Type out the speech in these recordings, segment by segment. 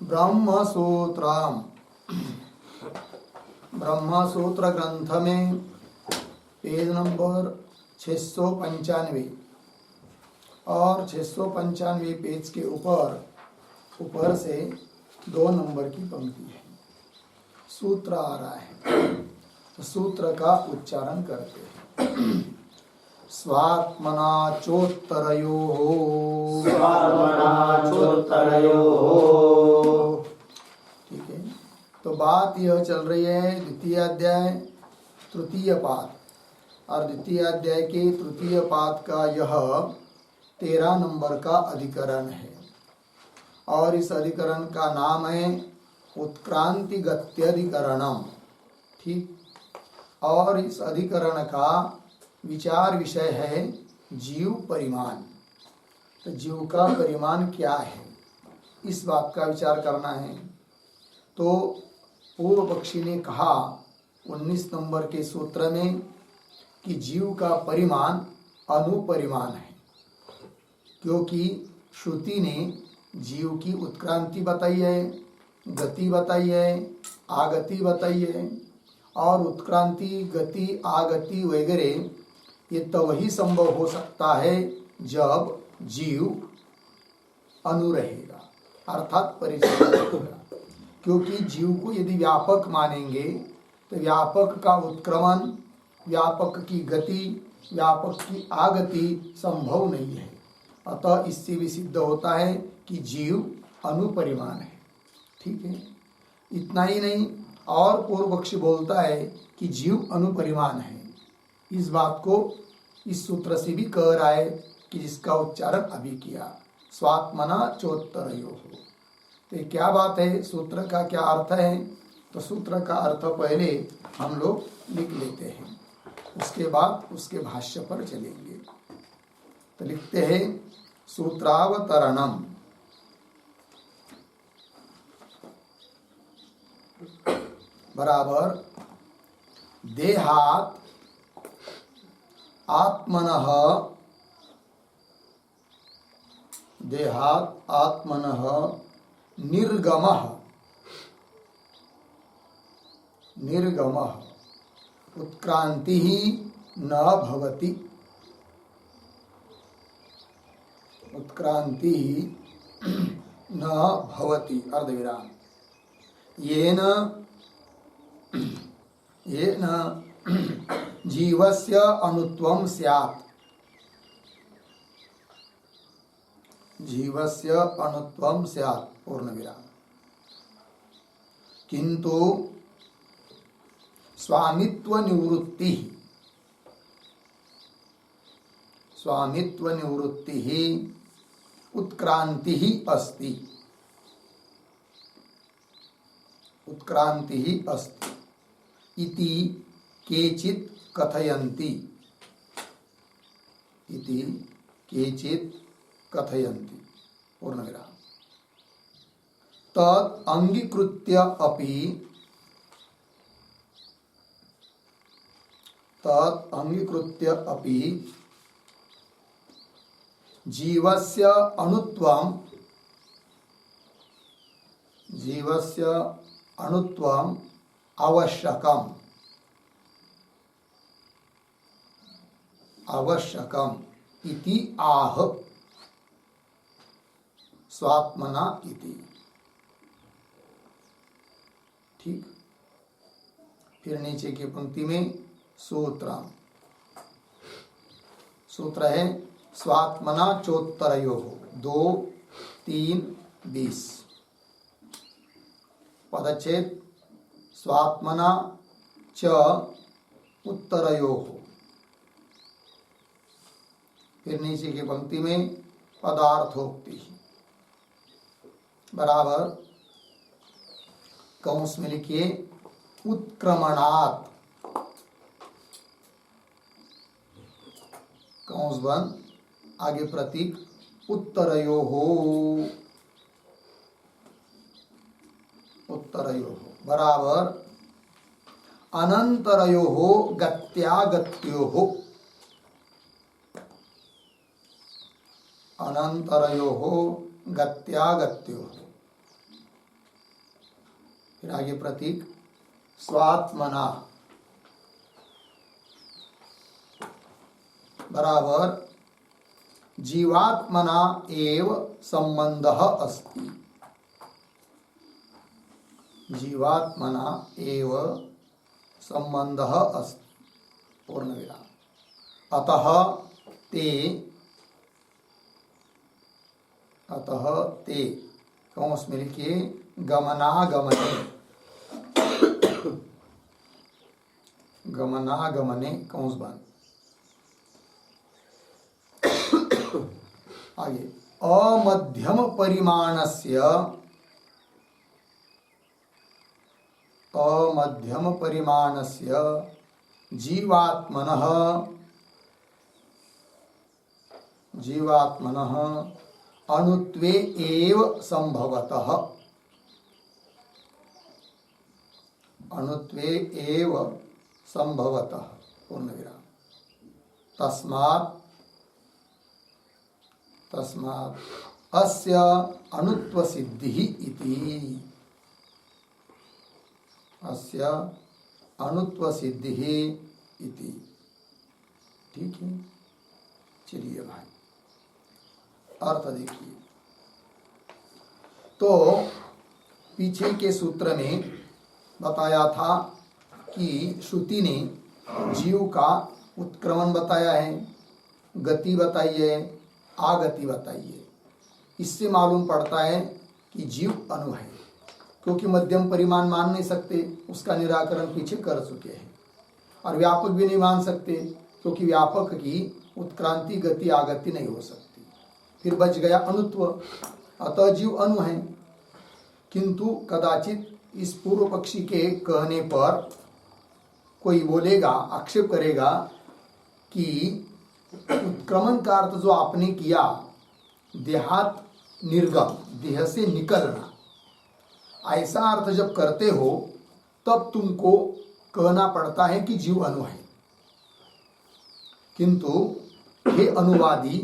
ब्रह्मसूत्रम ब्रह्मसूत्र ग्रंथ में page number 695 और 695 पेज के ऊपर से 2 नंबर की पंक्ति है। सूत्र आ रहा है तो सूत्र का उच्चारण करते हैं। स्वात्मना चोत्तरयोः ठीक है। तो बात यह चल रही है द्वितीय अध्याय तृतीय पाद और द्वितीय अध्याय के तृतीय पाद का यह 13 नंबर का अधिकरण है और इस अधिकरण का नाम है उत्क्रांति गत्यधिकरणम। ठीक। और इस अधिकरण का विचार विषय है जीव परिमाण। तो जीव का परिमाण क्या है, इस बात का विचार करना है। तो पूर्व पक्षी ने कहा 19 नंबर के सूत्र में कि जीव का परिमाण अनुपरिमाण है, क्योंकि श्रुति ने जीव की उत्क्रांति बताई है, गति बताई है, आगति बताई है। और उत्क्रांति गति आगति वगैरह ये तभी संभव हो सकता है जब जीव अनु रहेगा, अर्थात परिचय रहेगा। क्योंकि जीव को यदि व्यापक मानेंगे तो व्यापक का उत्क्रमण, व्यापक की गति, व्यापक की आगति संभव नहीं है। अतः इससे भी सिद्ध होता है कि जीव अनुपरिमाण है। ठीक है। इतना ही नहीं, और पूर्व पक्षी बोलता है कि जीव अनुपरिमाण है। इस बात को इस सूत्र से भी कह रहा है कि जिसका उच्चारण अभी किया, स्वात्मना चोत्तरयोः। तो ये क्या बात है, सूत्र का क्या अर्थ है? तो सूत्र का अर्थ पहले हम लोग लिख लेते हैं, उसके बाद उसके भाष्य पर चलेंगे। तो लिखते हैं सूत्रावतरणम। बराबर देहात आत्मनः निर्गमः उत्क्रांति न भवति। उत्क्रांति न भवति अर्धविराम। येन जीवस्य अनुत्वं स्यात्। जीवस्य अनुत्वं स्यात् पूर्णविराम। किंतु स्वामित्व निवृत्ति उत्क्रांति अस्ति। उत्क्रांति अस्ति इति केचित् कथयन्ति। इति केचित् कथयन्ति पूर्णविराम। तत् अंगीकृत्य अपि जीवस्य अनुत्वम् आवश्यकम् इति आह स्वात्मना इति। ठीक। फिर नीचे की पंक्ति में सूत्र है स्वात्मना चोत्तरयोः 2, 3, 20। पदच्छेद स्वात्मना च उत्तरयोः। फिर नीचे की पंक्ति में पदार्थोक्ति बराबर कौंस में लिखिए उत्क्रमणात्, कौंस बंद, आगे प्रतीक उत्तरयोः बराबर अनंतरयोः गत्यागत्योः। अनंतरयोः गत्यागत्योः फिर आगे प्रतीक स्वात्मना बराबर जीवात्मना एव संबंधः अस्ति। जीवात्मना एव संबंधः अस्ति पूर्णविराम। अतः ते कौंस में लिखिए गमनागमने, गमनागमने कौंस बंद। आगे अमध्यम परिमाणस्य जीवात्मनः अणुत्वे एव संभवतः, अणुत्वे एव संभवतः पूर्णविराम। तस्मात् अस्य अणुत्व सिद्धिः इति, अस्य अणुत्व सिद्धिः इति। ठीक है, चलिए भाई अर्थ देखिए। तो पीछे के सूत्र में बताया था कि श्रुति ने जीव का उत्क्रमण बताया है, गति बताई है, आगति बताई है। इससे मालूम पड़ता है कि जीव अणु है, क्योंकि मध्यम परिमाण मान नहीं सकते, उसका निराकरण पीछे कर चुके हैं। और व्यापक भी नहीं मान सकते, क्योंकि व्यापक की उत्क्रांति गति आगति नहीं हो सकती। फिर बच गया अणुत्व, अतः जीव अणु है। किंतु कदाचित इस पूर्व पक्षी के कहने पर कोई बोलेगा, आक्षेप करेगा कि उत्क्रमण का अर्थ जो आपने किया देहात निर्गम, देह से निकलना, ऐसा अर्थ जब करते हो तब तुमको कहना पड़ता है कि जीव अणु है। किंतु हे अनुवादी,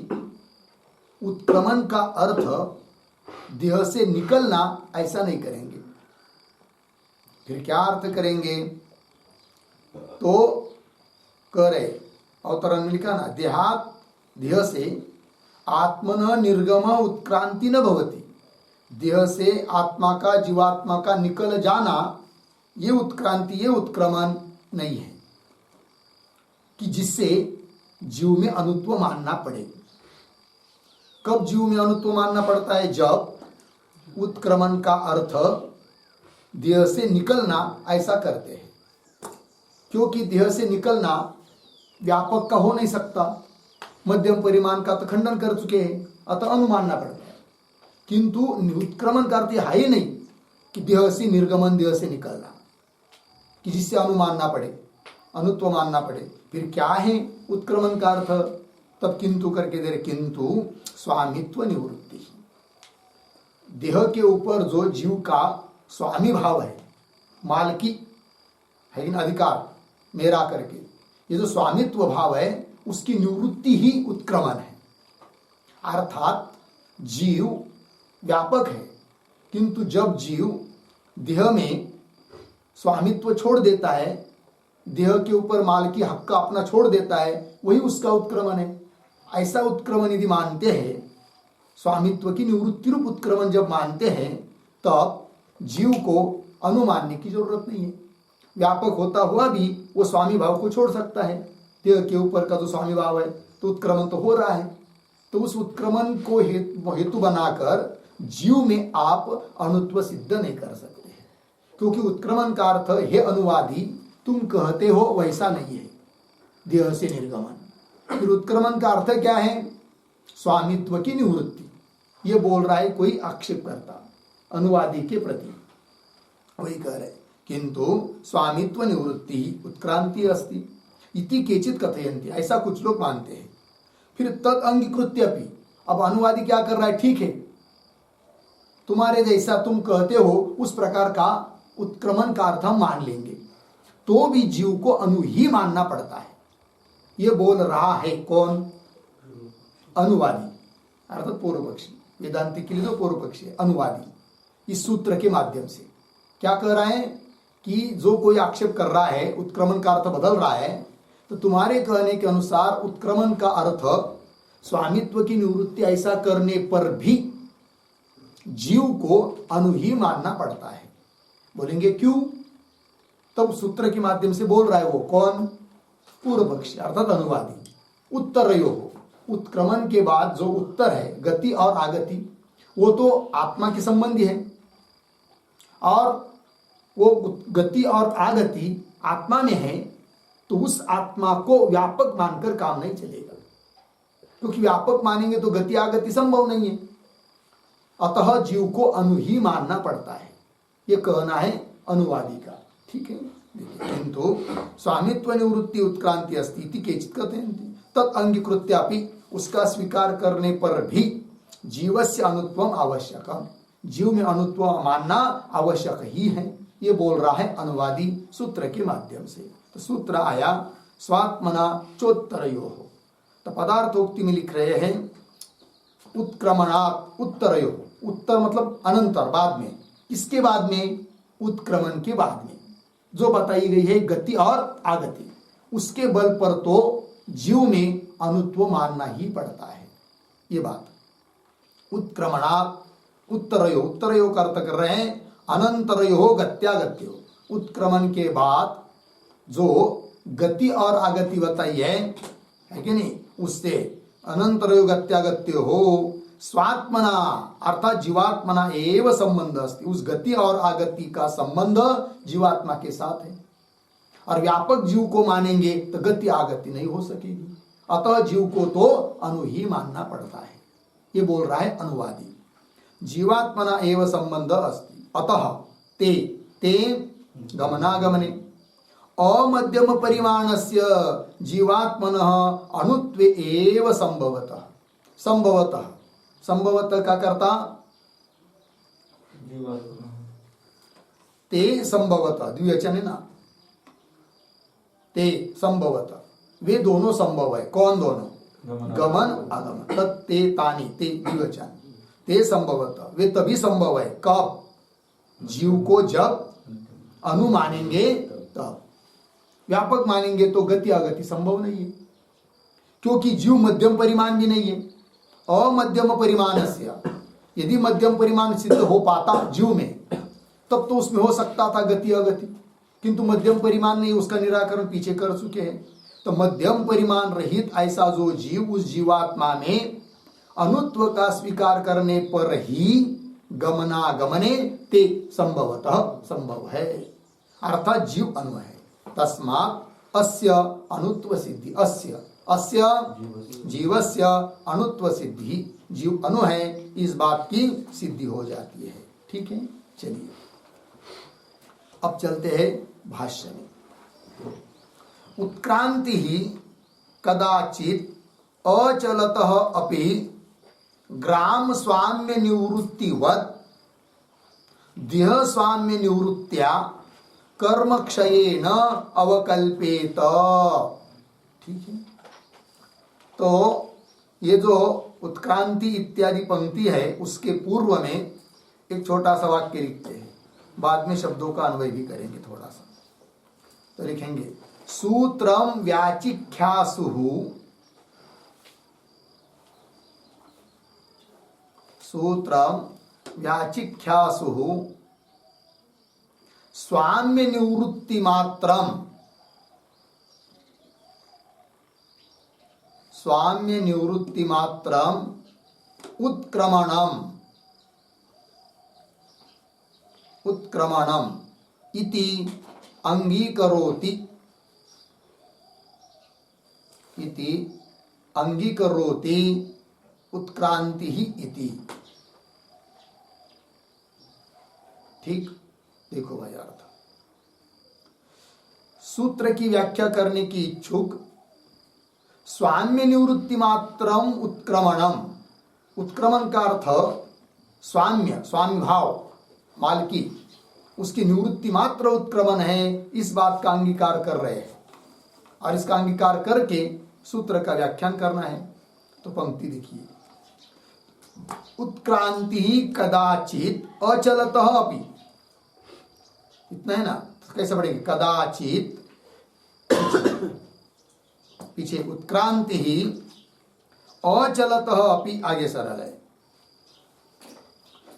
उत्क्रमण का अर्थ देह से निकलना ऐसा नहीं करेंगे। फिर क्या अर्थ करेंगे? तो करे अवतरण में लिखा ना, देहात देह से आत्मन निर्गम उत्क्रांति न भवति। देह से आत्मा का, जीवात्मा का निकल जाना, ये उत्क्रांति, ये उत्क्रमण नहीं है कि जिससे जीव में अणुत्व मानना पड़े। कब जीव में अणुत्व मानना पड़ता है? जब उत्क्रमण का अर्थ देह से निकलना ऐसा करते हैं। क्योंकि देह से निकलना व्यापक का हो नहीं सकता, मध्यम परिमाण का तो खंडन कर चुके हैं, अतः अणु मानना पड़ता है। किंतु उत्क्रमण का अर्थ है ही नहीं कि देह से निर्गमन, देह से निकलना, कि जिससे अणु मानना पड़े, अणुत्व मानना पड़े। फिर क्या है उत्क्रमण का अर्थ? तब किंतु करके दे रहे, किंतु स्वामित्व निवृत्ति। देह के ऊपर जो जीव का स्वामी भाव है, मालकी है ना, अधिकार मेरा करके, ये जो स्वामित्व भाव है उसकी निवृत्ति ही उत्क्रमण है। अर्थात जीव व्यापक है, किंतु जब जीव देह में स्वामित्व छोड़ देता है, देह के ऊपर मालकी हक का अपना छोड़ देता है, वही उसका उत्क्रमण है। ऐसा उत्क्रमण यदि मानते हैं, स्वामित्व की निवृत्ति रूप उत्क्रमण जब मानते हैं, तब जीव को अणु मानने की जरूरत नहीं है। व्यापक होता हुआ भी वो स्वामी भाव को छोड़ सकता है। देह के ऊपर का जो स्वामी भाव है, तो उत्क्रमण तो हो रहा है, तो उस उत्क्रमण को हेतु बनाकर जीव में आप अणुत्व सिद्ध नहीं कर सकते, क्योंकि उत्क्रमण का अर्थ हे अनुवादी तुम कहते हो वैसा नहीं है, देह से निर्गमन। फिर उत्क्रमण का अर्थ क्या है? स्वामित्व की निवृत्ति। ये बोल रहा है कोई आक्षेप करता अनुवादी के प्रति, वही कह रहे किंतु स्वामित्व निवृत्ति उत्क्रांति अस्ति इति केचित कथयन्ति, ऐसा कुछ लोग मानते हैं। फिर तद अंगीकृत्यपि, अब अनुवादी क्या कर रहा है? ठीक है, तुम्हारे जैसा तुम कहते हो उस प्रकार का उत्क्रमण का अर्थ हम मान लेंगे, तो भी जीव को अणु ही मानना पड़ता है। ये बोल रहा है कौन? अनुवादी, अर्थात पूर्व पक्षी। वेदांति के लिए तो पूर्व पक्षी है अनुवादी, इस सूत्र के माध्यम से। क्या कह रहे हैं कि जो कोई आक्षेप कर रहा है उत्क्रमण का अर्थ बदल रहा है, तो तुम्हारे कहने के अनुसार उत्क्रमण का अर्थ स्वामित्व की निवृत्ति ऐसा करने पर भी जीव को अनु ही मानना पड़ता है। बोलेंगे क्यों? तब सूत्र के माध्यम से बोल रहा है वो कौन? पूर्व पक्षी अर्थात अनुवादी। उत्तरयो, उत्क्रमण के बाद जो उत्तर है गति और आगति, वो तो आत्मा के संबंधी है, और वो गति और आगति आत्मा में है, तो उस आत्मा को व्यापक मानकर काम नहीं चलेगा, क्योंकि व्यापक मानेंगे तो गति आगति संभव नहीं है। अतः जीव को अनु ही मानना पड़ता है, ये कहना है अनुवादी का। ठीक है, किंतु स्वामित्व निवृत्ति उत्क्रांति अस्थिति केचित कथयन्ति तत् अंगीकृत्यापि, उसका स्वीकार करने पर भी जीवस्य अनुत्वम आवश्यकम, जीव में अनुत्व मानना आवश्यक ही है, ये बोल रहा है अनुवादी सूत्र के माध्यम से। तो सूत्र आया स्वात्मना चोत्तरयो, तो पदार्थोक्ति में लिख रहे हैं उत्क्रमणात् उत्तरयो, उत्तर मतलब अनंतर, बाद में। किसके बाद में? उत्क्रमण के बाद में जो बताई गई है गति और आगति, उसके बल पर तो जीव में अनुत्व मानना ही पड़ता है, ये बात। उत्क्रमणात् उत्तरयो, उत्तरयो का अर्थ कर रहे हैं अनंतरयो गत्यागत्यो, उत्क्रमण के बाद जो गति और आगति बताई है कि नहीं, उससे अनंतरयो गत्यागत्यो हो स्वात्मना अर्थात जीवात्मना एव संबंध अस्ति, उस गति और आगति का संबंध जीवात्मा के साथ है, और व्यापक जीव को मानेंगे तो गति आगति नहीं हो सकेगी, अतः जीव को तो अनु ही मानना पड़ता है, ये बोल रहा है अनुवादी। जीवात्मना एव संबंध अस्ति, अतः ते ते गमनागमने अमध्यम परिमाणस्य जीवात्मनः अणुत्वे एव संभवतः, संभवतः, संभवतः का करता ते संभवतः, द्विवचन है ना, ते संभवतः, वे दोनों संभव है। कौन दोनों? गमन आगमन, तत्ते तानि, ते द्विवचन, ते संभवतः, वे तभी संभव है कब? जीव को जब अनु मानेंगे तब, व्यापक मानेंगे तो गति आगति संभव नहीं है, क्योंकि जीव मध्यम परिमाण भी नहीं है। अमध्यम परिमाणस्य, यदि मध्यम परिमाण सिद्ध हो पाता जीव में तब तो उसमें हो सकता था गति अगति, किंतु मध्यम परिमाण नहीं, उसका निराकरण पीछे कर चुके हैं। तो मध्यम परिमाण रहित ऐसा जो जीव, उस जीवात्मा में अनुत्व का स्वीकार करने पर ही गमनागमने ते संभवतः संभव है, अर्थात जीव अनु है। तस्मात् अस्य अनुत्व सिद्धि, अस्य जीवस्य अनुत्व सिद्धि, जीव अनु है, इस बात की सिद्धि हो जाती है। ठीक है, चलिए अब चलते हैं भाष्य में। उत्क्रांति ही कदाचित अचलतः अपि ग्राम स्वाम्य निवृत्तिवत् देह स्वाम्य निवृत्त्या कर्म क्षयेन अवकल्पेत। ठीक है, तो ये जो उत्क्रांति इत्यादि पंक्ति है उसके पूर्व में एक छोटा सा वाक्य लिखते हैं, बाद में शब्दों का अन्वय भी करेंगे थोड़ा सा। तो लिखेंगे सूत्रम व्याचिख्यासुहु, सूत्रम व्याचिख्यासुहु स्वाम्य निवृत्ति मात्रम, स्वाम्य निवृत्ति मात्रम उत्क्रमणम, उत्क्रमणम इति अंगीकरोति, इति अंगीकरोति उत्क्रांति ही इति। ठीक, देखो भाई अर्थ, सूत्र की व्याख्या करने की इच्छुक स्वाम्य निवृत्ति मात्रम उत्क्रमणम, उत्क्रमण का अर्थ स्वाम्य, स्वामी भाव, मालकी, उसकी निवृत्ति मात्र उत्क्रमण है, इस बात का अंगीकार कर रहे हैं, और इसका अंगीकार करके सूत्र का व्याख्यान करना है। तो पंक्ति देखिए, उत्क्रांति कदाचित अचलतः अपि, इतना है ना, तो कैसे पढ़ेंगे? कदाचित पीछे उत्क्रांति ही अचलत अपि, आगे सरल है।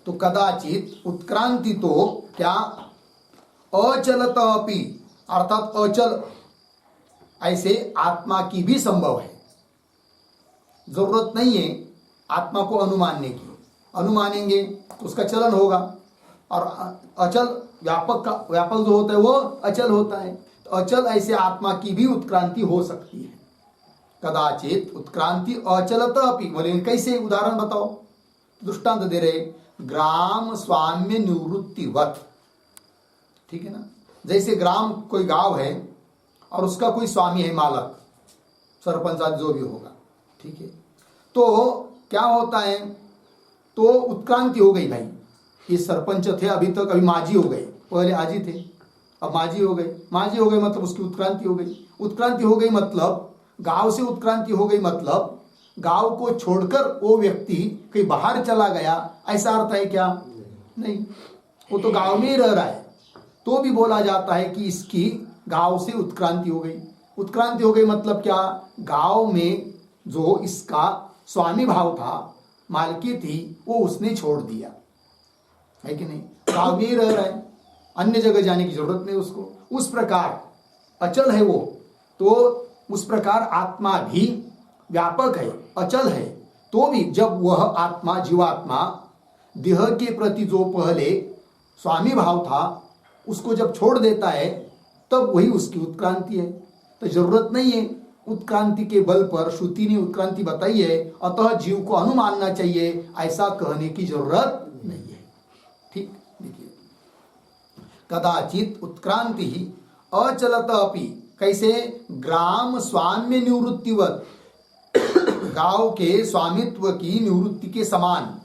तो कदाचित उत्क्रांति तो क्या, अचलत अपि अर्थात अचल ऐसे आत्मा की भी संभव है। जरूरत नहीं है आत्मा को अनुमानने की, अनुमानेंगे तो उसका चलन होगा, और अचल व्यापक जो होता है वो अचल होता है। तो अचल ऐसे आत्मा की भी उत्क्रांति हो सकती है। कदाचित उत्क्रांति अचलत अपि, बोले कैसे, उदाहरण बताओ। दृष्टांत दे रहे, ग्राम स्वाम्य निवृत्तिवत, ठीक है ना। जैसे ग्राम कोई गांव है और उसका कोई स्वामी है, मालक, सरपंच आदि जो भी होगा, ठीक है। तो क्या होता है, तो उत्क्रांति हो गई भाई, ये सरपंच थे अभी तक, अभी माजी हो गए, पहले आजी थे अब माजी हो गए, माजी हो गए मतलब उसकी उत्क्रांति हो गई। उत्क्रांति हो गई मतलब गांव से उत्क्रांति हो गई मतलब गांव को छोड़कर वो व्यक्ति कहीं बाहर चला गया, ऐसा अर्थ है क्या? नहीं, वो तो गांव में ही रह रहा है, तो भी बोला जाता है कि इसकी गांव से उत्क्रांति हो गई। उत्क्रांति हो गई मतलब क्या, गांव में जो इसका स्वामी भाव था, मालकी थी, वो उसने छोड़ दिया, है कि नहीं। गांव में ही रह रहा है, अन्य जगह जाने की जरूरत नहीं उसको। उस प्रकार अचल है वो, तो उस प्रकार आत्मा भी व्यापक है, अचल है, तो भी जब वह आत्मा, जीवात्मा देह के प्रति जो पहले स्वामी भाव था उसको जब छोड़ देता है, तब वही उसकी उत्क्रांति है। तो जरूरत नहीं है उत्क्रांति के बल पर, श्रुति ने उत्क्रांति बताई है, अतः जीव को अनुमानना चाहिए, ऐसा कहने की जरूरत नहीं है। ठीक, देखिए, कदाचित उत्क्रांति ही अचलत अपि, कैसे, ग्राम स्वाम्य निवृत्तिवत, गांव के स्वामित्व की निवृत्ति के समान,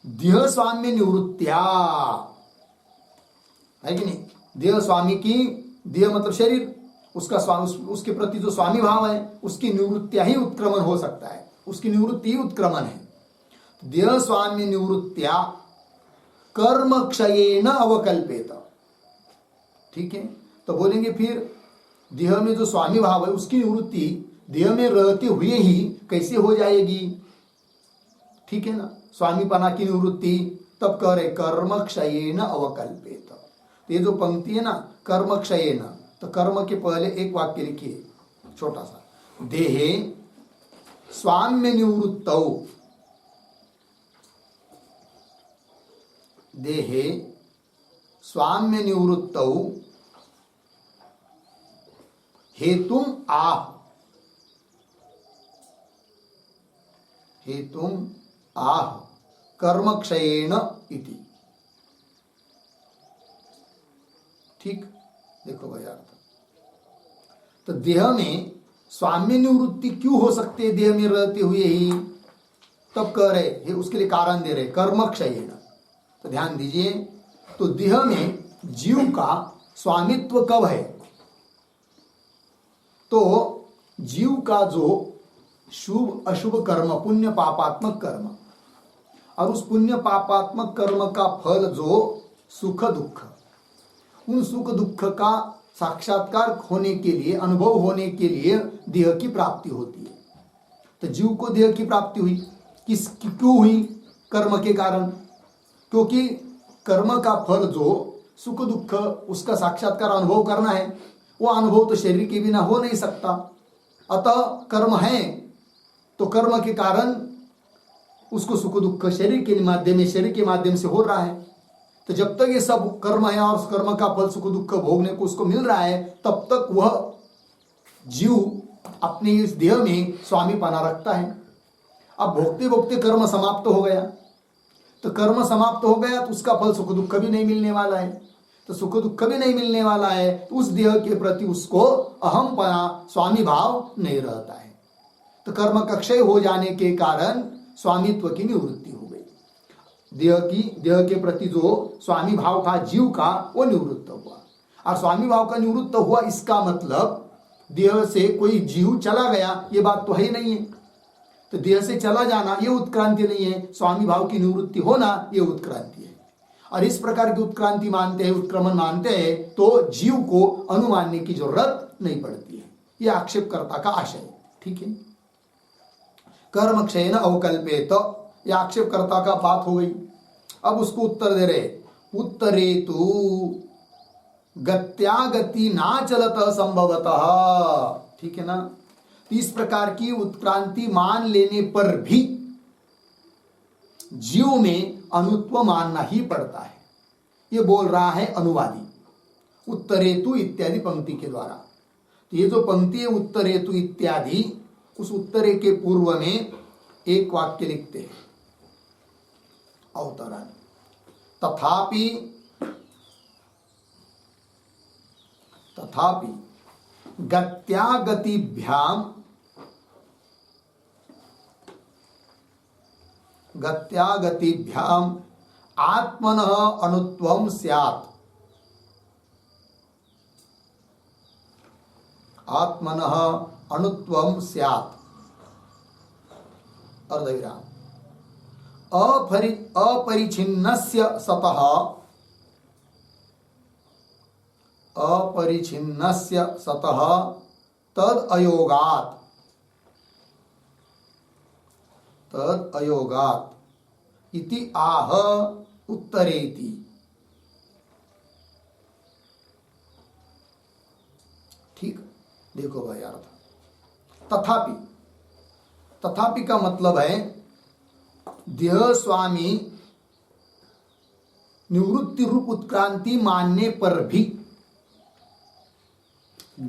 देह स्वाम्य निवृत्त्या, है कि नहीं। देह स्वामी की, देह मतलब शरीर, उसका स्वामी, उसके प्रति जो स्वामी भाव है उसकी निवृत्तिया ही उत्क्रमण हो सकता है, उसकी निवृत्ति ही उत्क्रमण है। देह स्वाम्य निवृत्त्या कर्म क्षयेन अवकल्पेत, ठीक है। तो बोलेंगे फिर देह में जो स्वामी भाव है उसकी निवृत्ति देह में रहते हुए ही कैसे हो जाएगी, ठीक है ना। स्वामीपना की निवृत्ति तब कह रहे कर्म क्षयेन अवकल्पेत। तो ये जो पंक्ति है ना, कर्म क्षयेन, तो कर्म के पहले एक वाक्य लिखिए छोटा सा, देहे स्वाम्य निवृत्तौ, देहे स्वाम्य निवृत्तौ हेतुम आह, हेतुम आह कर्म क्षयेन इति। ठीक, देखो भाई अर्थ, तो देह में स्वाम्य निवृत्ति क्यों हो सकती है देह में रहते हुए ही, तब कह रहे, उसके लिए कारण दे रहे कर्म क्षयेन। तो ध्यान दीजिए, तो देह में जीव का स्वामित्व कब है, तो जीव का जो शुभ अशुभ कर्म, पुण्य पापात्मक कर्म, और उस पुण्य पापात्मक कर्म का फल जो सुख दुख, उन सुख दुख का साक्षात्कार होने के लिए, अनुभव होने के लिए देह की प्राप्ति होती है। तो जीव को देह की प्राप्ति हुई, क्यों हुई, कर्म के कारण, क्योंकि कर्म का फल जो सुख दुख, उसका साक्षात्कार अनुभव करना है, वो अनुभव तो शरीर के बिना हो नहीं सकता। अतः कर्म है, तो कर्म के कारण उसको सुख दुख शरीर के माध्यम से हो रहा है। तो जब तक ये सब कर्म है और उस कर्म का फल सुख दुख भोगने को उसको मिल रहा है, तब तक वह जीव अपने इस देह में स्वामीपना रखता है। अब भोगते भोगते कर्म समाप्त हो गया, तो कर्म समाप्त हो गया तो उसका फल सुख दुख भी नहीं मिलने वाला है। तो सुख दुख भी नहीं मिलने वाला है, तो उस देह के प्रति उसको अहमपना, स्वामी भाव नहीं रहता है। तो कर्म का क्षय हो जाने के कारण स्वामित्व की निवृत्ति हो गई, देह के प्रति जो स्वामी भाव था जीव का, वो निवृत्त हुआ। और स्वामी भाव का निवृत्त हुआ, इसका मतलब देह से कोई जीव चला गया, ये बात तो है ही नहीं है। तो देह से चला जाना ये उत्क्रांति नहीं है, स्वामी भाव की निवृत्ति होना ये उत्क्रांति है। और इस प्रकार की उत्क्रांति मानते हैं, उत्क्रमण मानते हैं, तो जीव को अनुमानने की जरूरत नहीं पड़ती है। यह आक्षेपकर्ता का आशय है। ठीक है, कर्म क्षय न अवकल्पेत, यह आक्षेपकर्ता का बात हो गई। अब उसको उत्तर दे रहे, उत्तरे तु गत्यागति ना चलत संभवतः। ठीक है ना, इस प्रकार की उत्क्रांति मान लेने पर भी जीव में अनुत्व मानना ही पड़ता है। ये बोल रहा है अनुवादी उत्तरेतु इत्यादि पंक्ति के द्वारा। तो ये जो पंक्ति है उत्तरेतु इत्यादि, उस उत्तरे के पूर्व में एक वाक्य लिखते हैं अवतरण, तथापि गत्यागतिभ्याम आत्मनः अनुत्वं स्यात्, आत्मनः अनुत्वं स्यात्, अर्धविराम, अपरिच्छिन्नस्य सतः, अपरिच्छिन्नस्य सतः तद अयोगात्, तद अयोगात् इति आह उत्तरेति। ठीक, देखो भाई अर्थ। तथापि, तथापि का मतलब है देह स्वामी निवृत्ति रूप उत्क्रांति मानने पर भी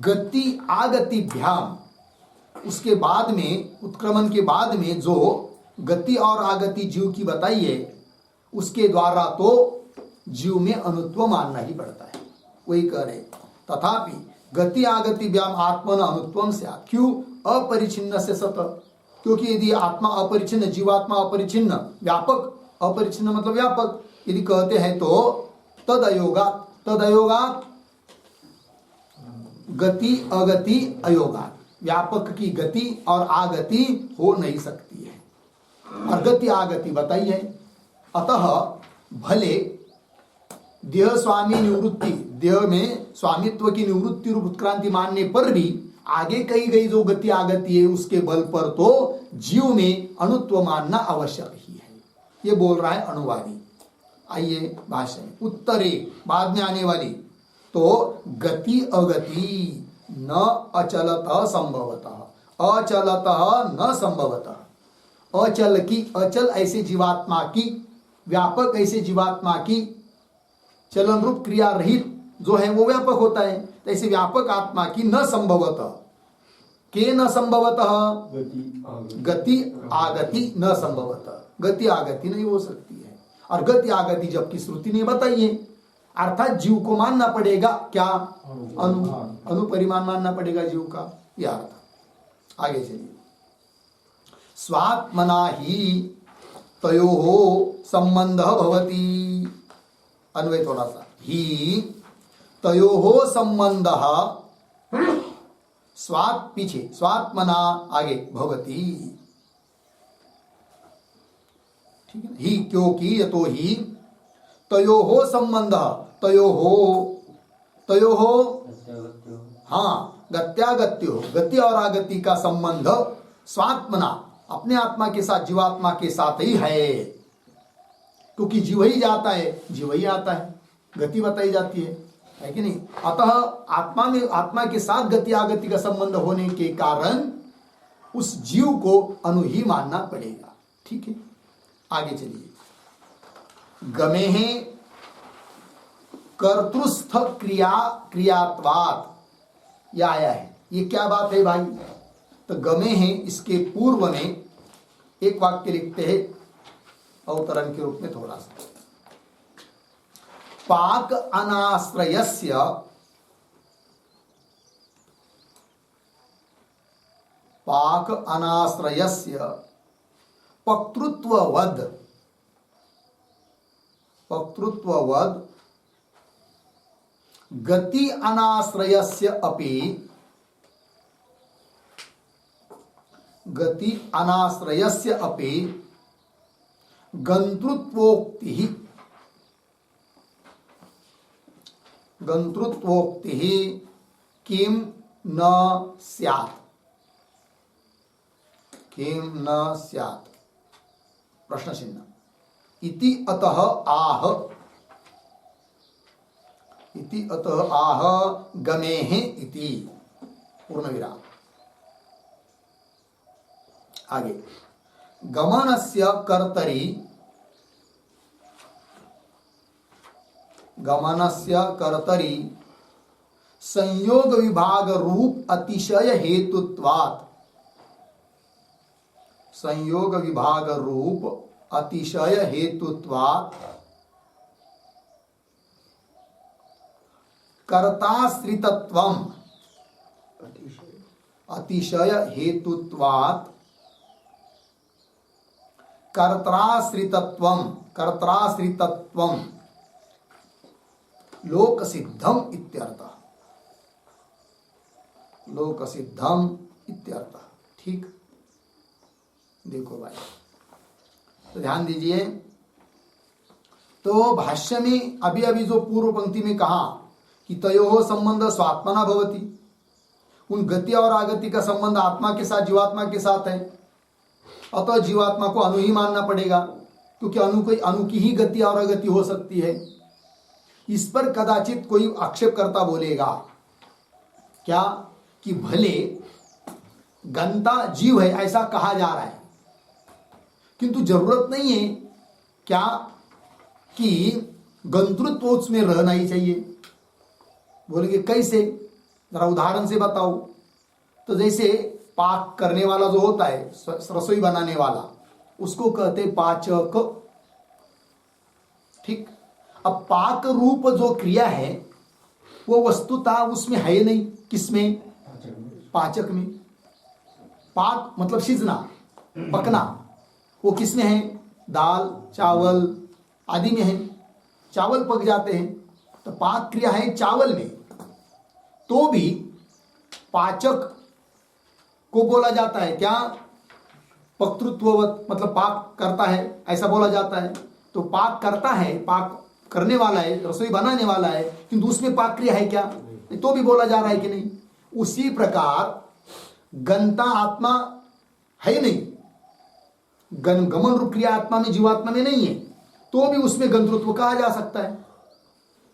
गति आगतिभ्याम, उसके बाद में, उत्क्रमण के बाद में जो गति और आगति जीव की बताई है, उसके द्वारा तो जीव में अनुत्व मानना ही पड़ता है। वही कह रहे, तथापि गति आगति व्याम आत्मन अनुत्वम से, क्यों अपरिचिन्न से सत, क्योंकि यदि आत्मा अपरिचिन्न, जीवात्मा अपरिचिन्न, व्यापक, अपरिचिन्न मतलब व्यापक यदि कहते हैं तो तद अयोगात, तद अयोगात गति अगति अयोगात, व्यापक की गति और आगति हो नहीं सकती है, और गति आगति बताई है। अतः भले देह स्वामी निवृत्ति, देह में स्वामित्व की निवृत्ति रूप उत्क्रांति मानने पर भी आगे कही गई जो गति आगति है उसके बल पर तो जीव में अनुत्व मानना आवश्यक ही है। ये बोल रहा है अनुवादी। आइए भाष्य में, उत्तरे बाद में आने वाली, तो गति अगति न अचलतः संभवतः, अचलतः न संभवतः, अचल की, अचल ऐसे जीवात्मा की, व्यापक ऐसे जीवात्मा की, चलन रूप क्रिया रहित जो है वो व्यापक होता है, तो ऐसे व्यापक आत्मा की न संभवतः, के न संभवतः, गति आगति न संभवतः, गति आगति नहीं हो सकती है। और गति आगति जबकि श्रुति ने बताई है, अर्थात जीव को मानना पड़ेगा, क्या अनुपरिमाण मानना पड़ेगा जीव का, यह अर्थ। आगे चलिए, स्वात्मना ही तयोः संबंधः भवति, अन्वय थोड़ा सा, ही तयोः संबंधः, स्वात् पीछे, स्वात्मना आगे, भवति, ठीक है, ही क्योंकि, यतो ही तयोः संबंधः, तयोः हाँ, गत्यागत्यो, गति और आगति का संबंध स्वात्मना, अपने आत्मा के साथ, जीवात्मा के साथ ही है, क्योंकि जीव ही जाता है, जीव ही आता है, गति बताई जाती है कि नहीं। अतः आत्मा में, आत्मा के साथ गति आगति का संबंध होने के कारण उस जीव को अनु ही मानना पड़ेगा। ठीक है, आगे चलिए, गमेः कर्तृस्थ क्रिया क्रियात्वात्, यह आया है। ये क्या बात है भाई, तो गमे हैं, इसके पूर्व में एक वाक्य लिखते हैं अवतरण के रूप में थोड़ा सा, पाक अनाश्रयस्य, पाक अनाश्रयस्य पक्तृत्ववद, पक्तृत्ववद गति अनाश्रयस्य अपि, गति अनाश्रयस्य अपि गंतृत्वोक्ति, गंतृत्वोक्ति किम न स्यात्, किम न स्यात्, प्रश्न चिन्ह। इति अतः आह, इति अतः आह गमेः इति, पूर्ण विराम। आगे गमनस्य कर्तरि, गमनस्य कर्तरि संयोग विभाग रूप अतिशय हेतुत्वात्, संयोग विभाग रूप अतिशय हेतुत्वात् कर्ताश्रितत्वम्, अतिशय हेतुत्वात् कर्त्राश्रितत्वम्, कर्त्राश्रितत्वम् लोक सिद्धम इत्यर्थः, लोक सिद्धम इत्यर्थः। ठीक, देखो भाई, तो ध्यान दीजिए। तो भाष्य में अभी अभी जो पूर्व पंक्ति में कहा कि तयोः संबंध स्वात्मना भवति, उन गति और आगति का संबंध आत्मा के साथ, जीवात्मा के साथ है, अतः जीवात्मा को अनु ही मानना पड़ेगा, क्योंकि अनु की ही गति और अगति हो सकती है। इस पर कदाचित कोई आक्षेपकर्ता बोलेगा क्या कि भले गंता जीव है ऐसा कहा जा रहा है, किंतु जरूरत नहीं है क्या कि गंतृत्व उसमें रहना ही चाहिए। बोलेंगे कैसे, जरा उदाहरण से बताओ। तो जैसे पाक करने वाला जो होता है, रसोई बनाने वाला, उसको कहते पाचक। ठीक, अब पाक रूप जो क्रिया है वो वस्तुतः उसमें है नहीं, किसमें, पाचक में। पाक मतलब सीजना, पकना, वो किसमें है, दाल चावल आदि में है। चावल पक जाते हैं तो पाक क्रिया है चावल में, तो भी पाचक को बोला जाता है क्या, पक्तृत्ववत, मतलब पाक करता है ऐसा बोला जाता है। तो पाक करता है, पाक करने वाला है, रसोई बनाने वाला है, किंतु उसमें पाक क्रिया है क्या, तो भी बोला जा रहा है कि नहीं। उसी प्रकार गंता आत्मा है नहीं, गमन रूप क्रिया आत्मा में, जीवात्मा में नहीं है, तो भी उसमें गंतृत्व कहा जा सकता है।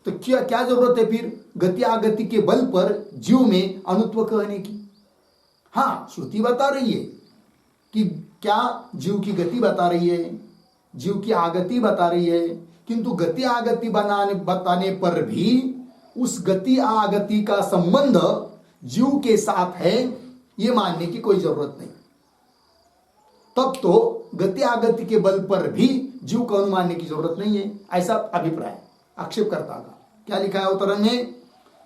तो क्या क्या जरूरत है फिर गति आगति के बल पर जीव में अनुत्व कहने की। हाँ, श्रुति बता रही है कि क्या जीव की गति बता रही है, जीव की आगति बता रही है, किंतु गति आगति बताने पर भी उस गति आगति का संबंध जीव के साथ है ये मानने की कोई जरूरत नहीं। तब तो गति आगति के बल पर भी जीव को अनुमानने की जरूरत नहीं है, ऐसा अभिप्राय आक्षेपकर्ता का। क्या लिखा है उत्तर में,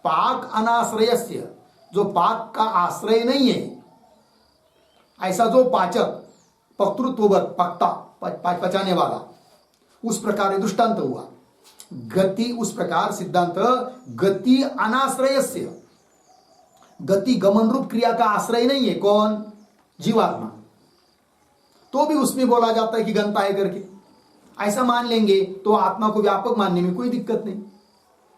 पाक अनाश्रयस्य, जो पाक का आश्रय नहीं है, ऐसा जो पाचक, पक्तृत्ववत, पकता, पचाने वाला, उस प्रकार दृष्टांत हुआ। गति उस प्रकार सिद्धांत, गति अनाश्रयस्य, गति गमन रूप क्रिया का आश्रय नहीं है, कौन, जीवात्मा, तो भी उसमें बोला जाता है कि गंता है करके। ऐसा मान लेंगे तो आत्मा को व्यापक मानने में कोई दिक्कत नहीं।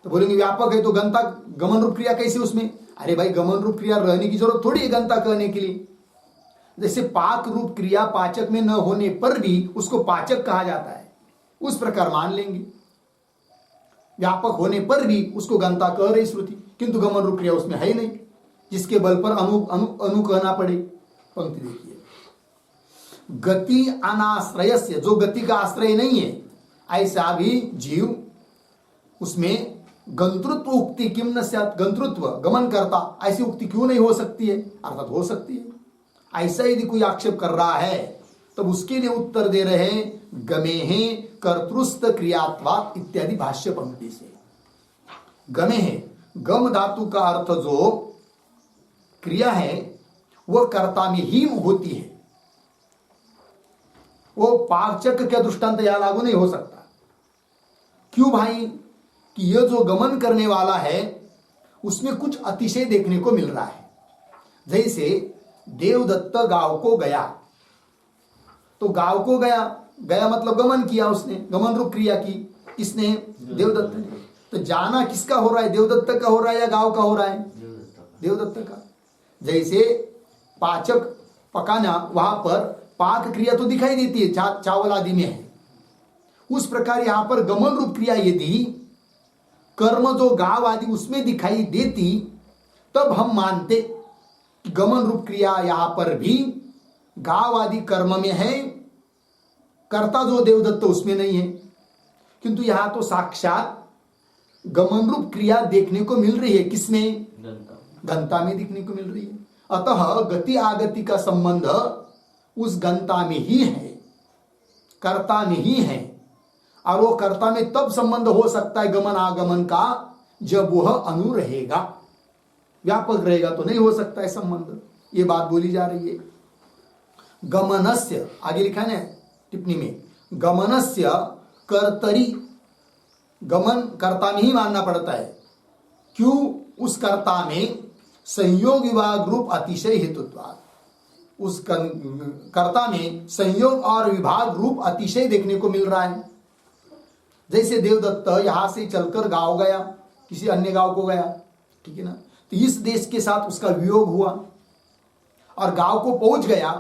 तो बोलेंगे व्यापक है तो गंता गमन रूप क्रिया कैसे उसमें, अरे भाई गमन रूप क्रिया रहने की जरूरत थोड़ी है गंता कहने के लिए। जैसे पाक रूप क्रिया पाचक में न होने पर भी उसको पाचक कहा जाता है, उस प्रकार मान लेंगे। व्यापक होने पर भी उसको गंता कह रही श्रुति, किंतु गमन रूप क्रिया उसमें है ही नहीं, जिसके बल पर अनु कहना पड़े। पंक्ति देखिए, गति अनाश्रयस्य, जो गति का आश्रय नहीं है, ऐसा भी जीव, उसमें गंतृत्व उक्ति किम न स्यात्, गंतृत्व गमन करता, ऐसी उक्ति क्यों नहीं हो सकती है, अर्थात हो सकती है। ऐसा यदि कोई आक्षेप कर रहा है तब उसके लिए उत्तर दे रहे हैं गमेहे कर्तृस्थ क्रियात्वात् इत्यादि भाष्य पंक्ति से। गमेहे, गम धातु का अर्थ जो क्रिया है वह कर्ता में ही होती है, वो पाचक का दृष्टांत यहां लागू नहीं हो सकता। क्यों भाई, कि यह जो गमन करने वाला है उसमें कुछ अतिशय देखने को मिल रहा है। जैसे देवदत्त गांव को गया, तो गांव को गया, गया मतलब गमन किया, उसने गमन रूप क्रिया की, किसने, देवदत्त ने। तो जाना किसका हो रहा है? देवदत्त का हो रहा है या गांव का हो रहा है? देवदत्त का। जैसे पाचक पकाना, वहां पर पाक क्रिया तो दिखाई देती है, चावल आदि में है। उस प्रकार यहां पर गमन रूप क्रिया यदि कर्म जो गांव आदि उसमें दिखाई देती, तब हम मानते कि गमन रूप क्रिया यहां पर भी गांव आदि कर्म में है, कर्ता जो देवदत्त उसमें नहीं है। किंतु यहां तो साक्षात गमन रूप क्रिया देखने को मिल रही है। किसमें? गंता में दिखने को मिल रही है। अतः गति आगति का संबंध उस गंता में ही है, कर्ता में ही है। और वो कर्ता में तब संबंध हो सकता है गमन आगमन का, जब वह अनु रहेगा। व्यापक रहेगा तो नहीं हो सकता है संबंध। ये बात बोली जा रही है। गमनस्य, आगे लिखा है टिप्पणी में, गमनस्य कर्तरी, गमन कर्ता में ही मानना पड़ता है। क्यों? उस कर्ता में संयोग विभाग रूप अतिशय हेतुत्वाद, उस कर्ता में संयोग और विभाग रूप अतिशय देखने को मिल रहा है। जैसे देवदत्त यहां से चलकर गांव गया, किसी अन्य गांव को गया, ठीक है ना, तो इस देश के साथ उसका वियोग हुआ और गांव को पहुंच गया,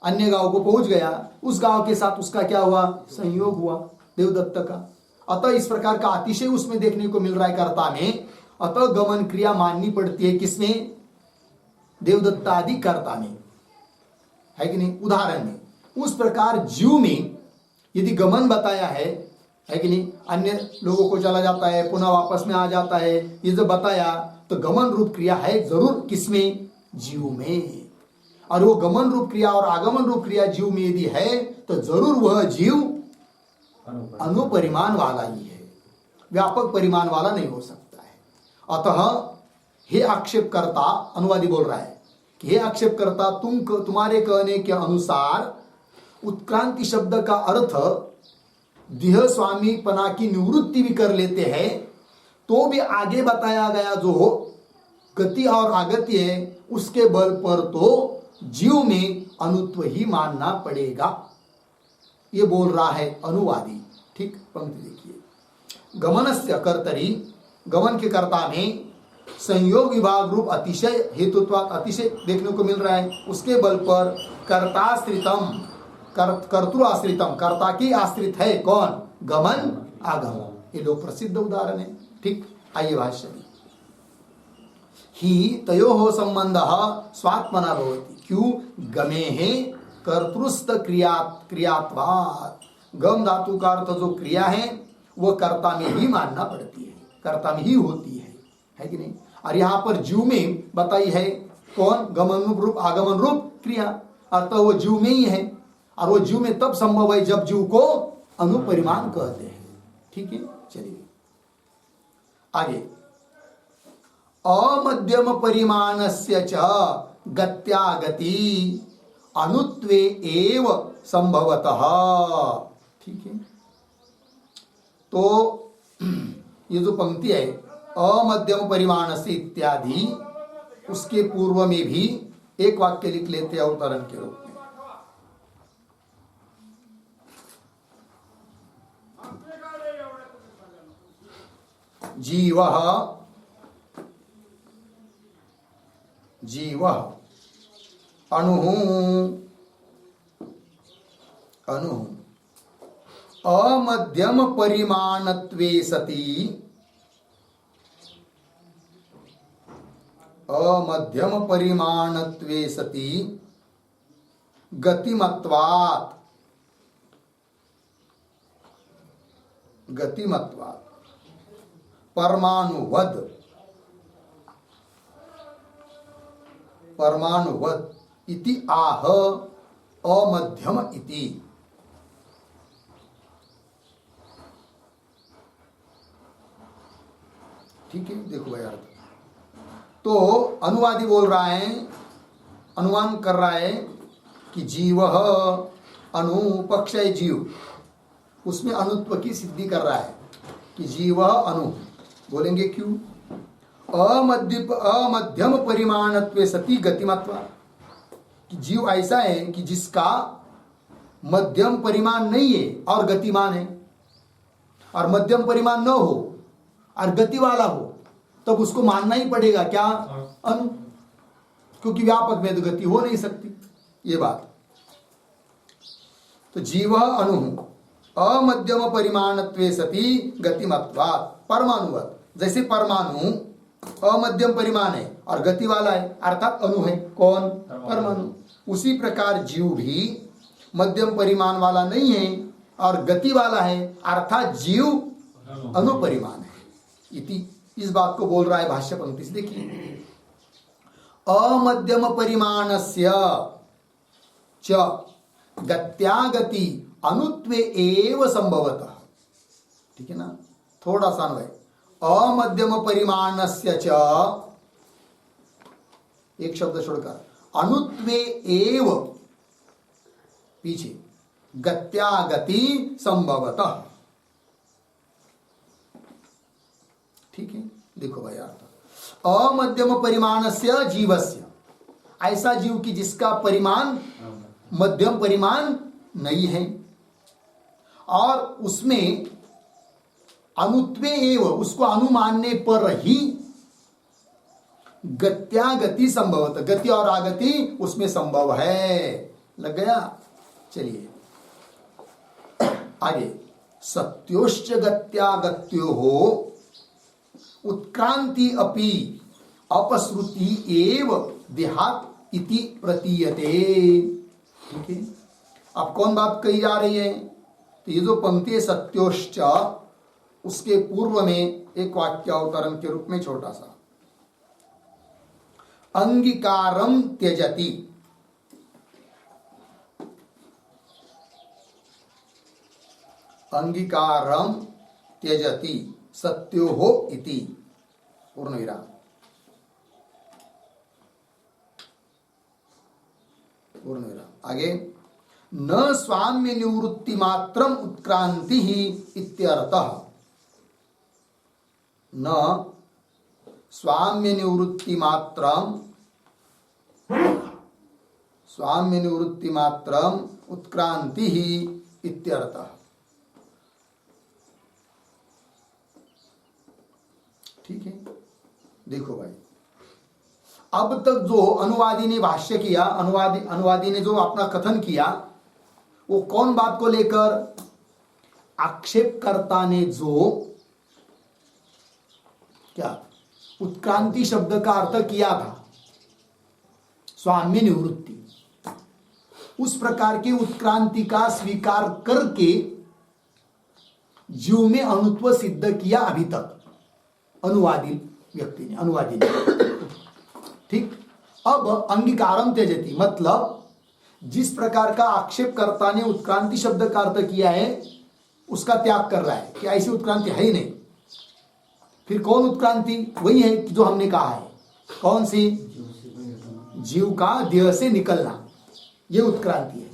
अन्य गांव को पहुंच गया, उस गांव के साथ उसका क्या हुआ? संयोग हुआ देवदत्त का। अतः इस प्रकार का अतिशय उसमें देखने को मिल रहा है कर्ता में। अतः गमन क्रिया माननी पड़ती है किसमें? देवदत्त आदि कर्ता में, है कि नहीं? उदाहरण में उस प्रकार जीव में यदि गमन बताया है कि नहीं, अन्य लोगों को चला जाता है, पुनः वापस में आ जाता है, ये जो बताया, तो गमन रूप क्रिया है जरूर किसमें? जीव में। और वो गमन रूप क्रिया और आगमन रूप क्रिया जीव में यदि है, तो जरूर वह जीव अनुपरिमाण वाला ही है, व्यापक परिमाण वाला नहीं हो सकता है। अतः हे आक्षेपकर्ता, अनुवादी बोल रहा है कि हे आक्षेपकर्ता, तुम्हारे कहने के अनुसार उत्क्रांति शब्द का अर्थ देह स्वामीपना की निवृत्ति भी कर लेते हैं, तो भी आगे बताया गया जो गति और आगति है, उसके बल पर तो जीव में अनुत्व ही मानना पड़ेगा। ये बोल रहा है अनुवादी। ठीक, पंक्ति देखिए। गमनस्य कर्तरी, गमन के कर्ता में संयोग विभाग रूप अतिशय हेतुत्वात्, अतिशय देखने को मिल रहा है, उसके बल पर कर्ताश्रितम, कर्तृ आश्रितम, कर्ता की आश्रित है कौन? गमन आगमन। ये लोग प्रसिद्ध उदाहरण है। ठीक, आइए भाष्य में। ही तयोः संबंधः स्वात्मना भवति। क्यों? गमेः कर्तृस्थ क्रियात्वात्, गम धातु का अर्थ जो क्रिया है वह कर्ता में ही मानना पड़ती है, कर्ता में ही होती है कि नहीं? और यहाँ पर जीव में बताई है कौन? गमन रूप आगमन रूप क्रिया, अर्थात वो जीव में ही है। और वो जीव में तब संभव है जब जीव को अनुपरिमाण कहते हैं। ठीक है, चलिए आगे। अमध्यम परिमाणस्य च गत्यागति अनुत्वे एव संभवतः। ठीक है, तो ये जो पंक्ति है अमध्यम परिमाण से इत्यादि, उसके पूर्व में भी एक वाक्य लिख लेते हैं अवतरण के रूप में। जीव अणु अमध्यम परिमाणत्वे सति, अमध्यम परिमाणत्वे सति गतिमत्वात्, परमाणुवद इति आह अमध्यम इति। ठीक है, देखो भाई अर्थ। तो अनुवादी बोल रहा है, अनुमान कर रहा है कि जीव अनुपक्ष है, जीव उसमें अनुत्व की सिद्धि कर रहा है कि जीव अनु, बोलेंगे क्यों? अमध्यम परिमाणत्वे सति गतिमत्व, कि जीव ऐसा है कि जिसका मध्यम परिमाण नहीं है और गतिमान है, और मध्यम परिमाण न हो और गति वाला हो तब उसको मानना ही पड़ेगा क्या, अनु, क्योंकि व्यापक में तो गति हो नहीं सकती, ये बात। तो जीव अनु अमध्यम परिमाणत्वे सति गतिमत्वात्, परमाणुवत, जैसे परमाणु अमध्यम परिमाण है और गति वाला है अर्थात अणु है, कौन, परमाणु। उसी प्रकार जीव भी मध्यम परिमाण वाला नहीं है और गति वाला है अर्थात जीव अणु परिमाण है इति, इस बात को बोल रहा है भाष्य पंक्ति से। देखिए, अमध्यम परिमाणस्य च गत्यागति अनुत्वे एव संभवतः, ठीक है ना, थोड़ा सा अन्वय, अमध्यम परिमाणस्य च, एक शब्द छोड़कर, अनुत्वे एव पीछे, गत्यागति संभवतः, ठीक है। देखो भाई अर्थ, अमध्यम परिमाणस्य जीवस्य, ऐसा जीव की जिसका परिमाण मध्यम परिमाण नहीं है और उसमें अनुत्वे एव, उसको अनुमानने पर ही गत्यागति संभवत, गति और आगति उसमें संभव है। लग गया, चलिए आगे, सत्योश्च गत्यागत्यो हो उत्क्रांति अपि अपश्रुति एव देहात इति प्रतीयते, ठीक है। अब कौन बात कही जा रही है, तो ये जो पंक्ति है सत्योश्च, उसके पूर्व में एक वाक्यावतरण के रूप में छोटा सा, अंगीकारम त्यजति, अंगीकारम त्यजति सत्योः इति, पूर्ण विराम, पूर्ण विराम। आगे, न स्वाम्य निवृत्ति मात्रम उत्क्रांति ही इत्यर्थः, न स्वाम्य निवृत्ति मात्रम, स्वाम्य निवृत्ति मात्रम उत्क्रांति ही इत्यर्थः, ठीक है। देखो भाई, अब तक जो अनुवादी ने भाष्य किया, अनुवादी ने जो अपना कथन किया, वो कौन बात को लेकर, आक्षेपकर्ता ने जो क्या उत्क्रांति शब्द का अर्थ किया था स्वाम्य निवृत्ति, उस प्रकार की उत्क्रांति का स्वीकार करके जीव में अणुत्व सिद्ध किया अभी तक अनुवादी व्यक्ति ने, अनुवादी ने, ठीक। अब अंगीकारम त्यजति, मतलब जिस प्रकार का आक्षेपकर्ता ने उत्क्रांति शब्द का अर्थ किया है उसका त्याग कर रहा है कि ऐसी उत्क्रांति है ही नहीं। फिर कौन उत्क्रांति, वही है जो हमने कहा है, कौन सी, जीव का देह से निकलना, ये उत्क्रांति है,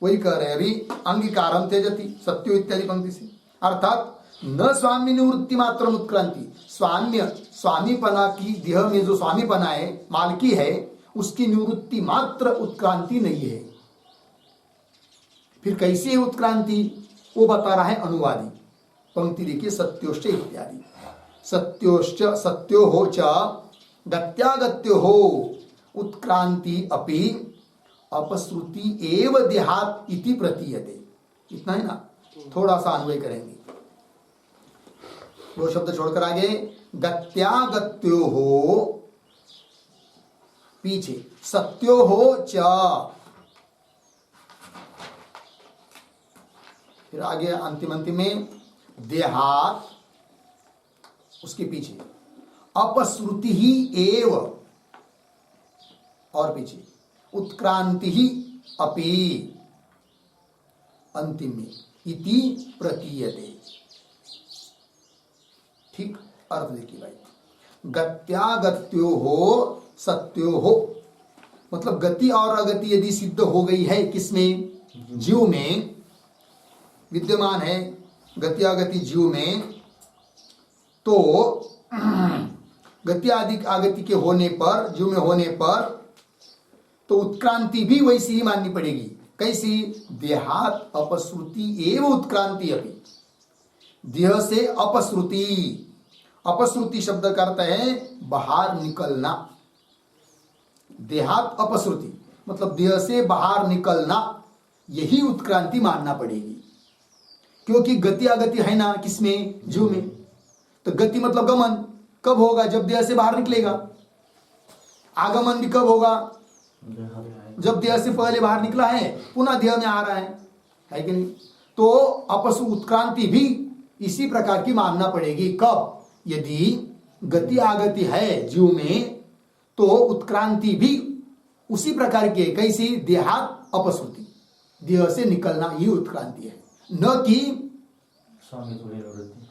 वही कह रहे हैं अभी, अंगीकारम त्यजति सत्यो इत्यादि पंक्ति से, अर्थात न स्वामी निवृत्ति मात्र उत्क्रांति, स्वाम्य, स्वामीपना की, देह में जो स्वामीपना है, मालकी है, उसकी निवृत्ति मात्र उत्क्रांति नहीं है। फिर कैसी है उत्क्रांति, वो बता रहा है अनुवादी, पंक्ति देखिए, सत्योश्च इत्यादि, सत्योश्च सत्यो च गत्यागत्यो हो उत्क्रांति अपि अपश्रुति एव देहात इति प्रतीयते, इतना है ना, थोड़ा सा अन्वय करेंगे, दो शब्द छोड़कर आगे, गत्यागत्यो हो पीछे, सत्यो हो च, फिर आगे अंतिम में देहात, उसके पीछे अपश्रुति ही एव, और पीछे उत्क्रांति ही अपि, अंतिम में इति प्रतीयते, ठीक। अर्थ देखिए भाई, गत्यागत्यो हो सत्यो हो, मतलब गति और अगति यदि सिद्ध हो गई है, किसमें, जीव में विद्यमान है, गति अगति जीव में, तो गति आदि आगति के होने पर, जीव में होने पर, तो उत्क्रांति भी वैसी ही माननी पड़ेगी, कैसी, देहात अपश्रुति एवं उत्क्रांति अपि, देह से अपश्रुति, अपश्रुति शब्द का अर्थ है बाहर निकलना। देहात अपश्रुति मतलब देह से बाहर निकलना, यही उत्क्रांति मानना पड़ेगी। क्योंकि गति आगति है ना किसमें, जीव में। तो गति मतलब गमन कब होगा, जब देह से बाहर निकलेगा। आगमन भी कब होगा, जब देह से पहले बाहर निकला है पुनः देह में आ रहा है कि नहीं। तो अपसु उत्क्रांति भी इसी प्रकार की मानना पड़ेगी। कब, यदि गति आगति है जीव में तो उत्क्रांति भी उसी प्रकार की है। कैसी, देहात अपश्रुति, देह से निकलना ही उत्क्रांति है, न कि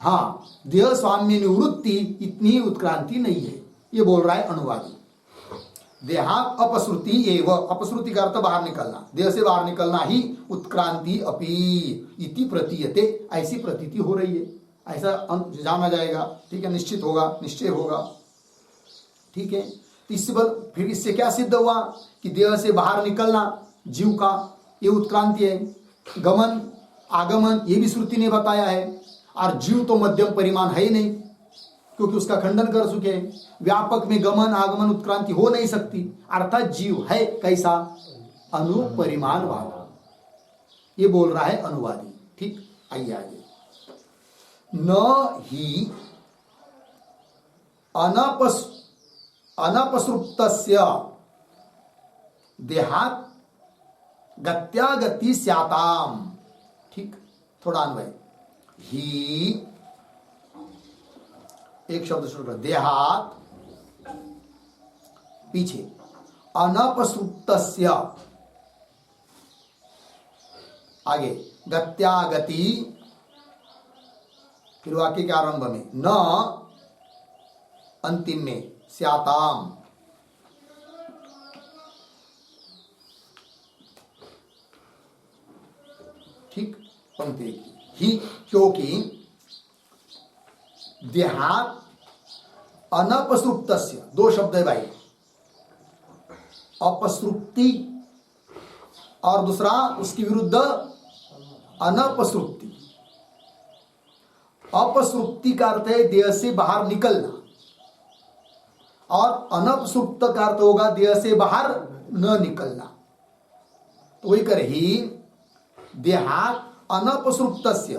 हाँ देह स्वाम्य निवृत्ति इतनी उत्क्रांति नहीं है। ये बोल रहा है अनुवादी। देहात अपश्रुति एवं, अपश्रुति का अर्थ बाहर निकलना, देह से बाहर निकलना ही उत्क्रांति अपि इति प्रतीयते, ऐसी प्रतीति हो रही है, ऐसा जाना जाएगा। ठीक है, निश्चित होगा, निश्चय होगा। ठीक है, इससे फिर इससे क्या सिद्ध हुआ कि देह से बाहर निकलना जीव का ये उत्क्रांति है। गमन आगमन ये भी श्रुति ने बताया है। और जीव तो मध्यम परिमाण है ही नहीं, क्योंकि उसका खंडन कर चुके हैं। व्यापक में गमन आगमन उत्क्रांति हो नहीं सकती, अर्थात जीव है कैसा, अनुपरिमाण वाला। ये बोल रहा है अनुवादी। ठीक, आइए आगे। न ही अनपसृप्तस्य देहात गत्यागति स्याताम। ठीक, थोड़ा अन्वय। ही एक शब्द शुरू कर, देहात पीछे, अनपसृप्तस्य आगे गत्यागति, फिर वाक्य के आरंभ में न, अंतिम में स्याताम। ठीक, पंक्ति ही, क्योंकि देहात अनपसृप्तस्य, दो शब्द है भाई, अपसृप्ति और दूसरा उसकी विरुद्ध अनपसृप्ति। अपसृप्ति का अर्थ है देह से बाहर निकलना, और अनपसृप्त का अर्थ होगा देह से बाहर न निकलना। तो वही करे, ही देहात अनपसृप्तस्य,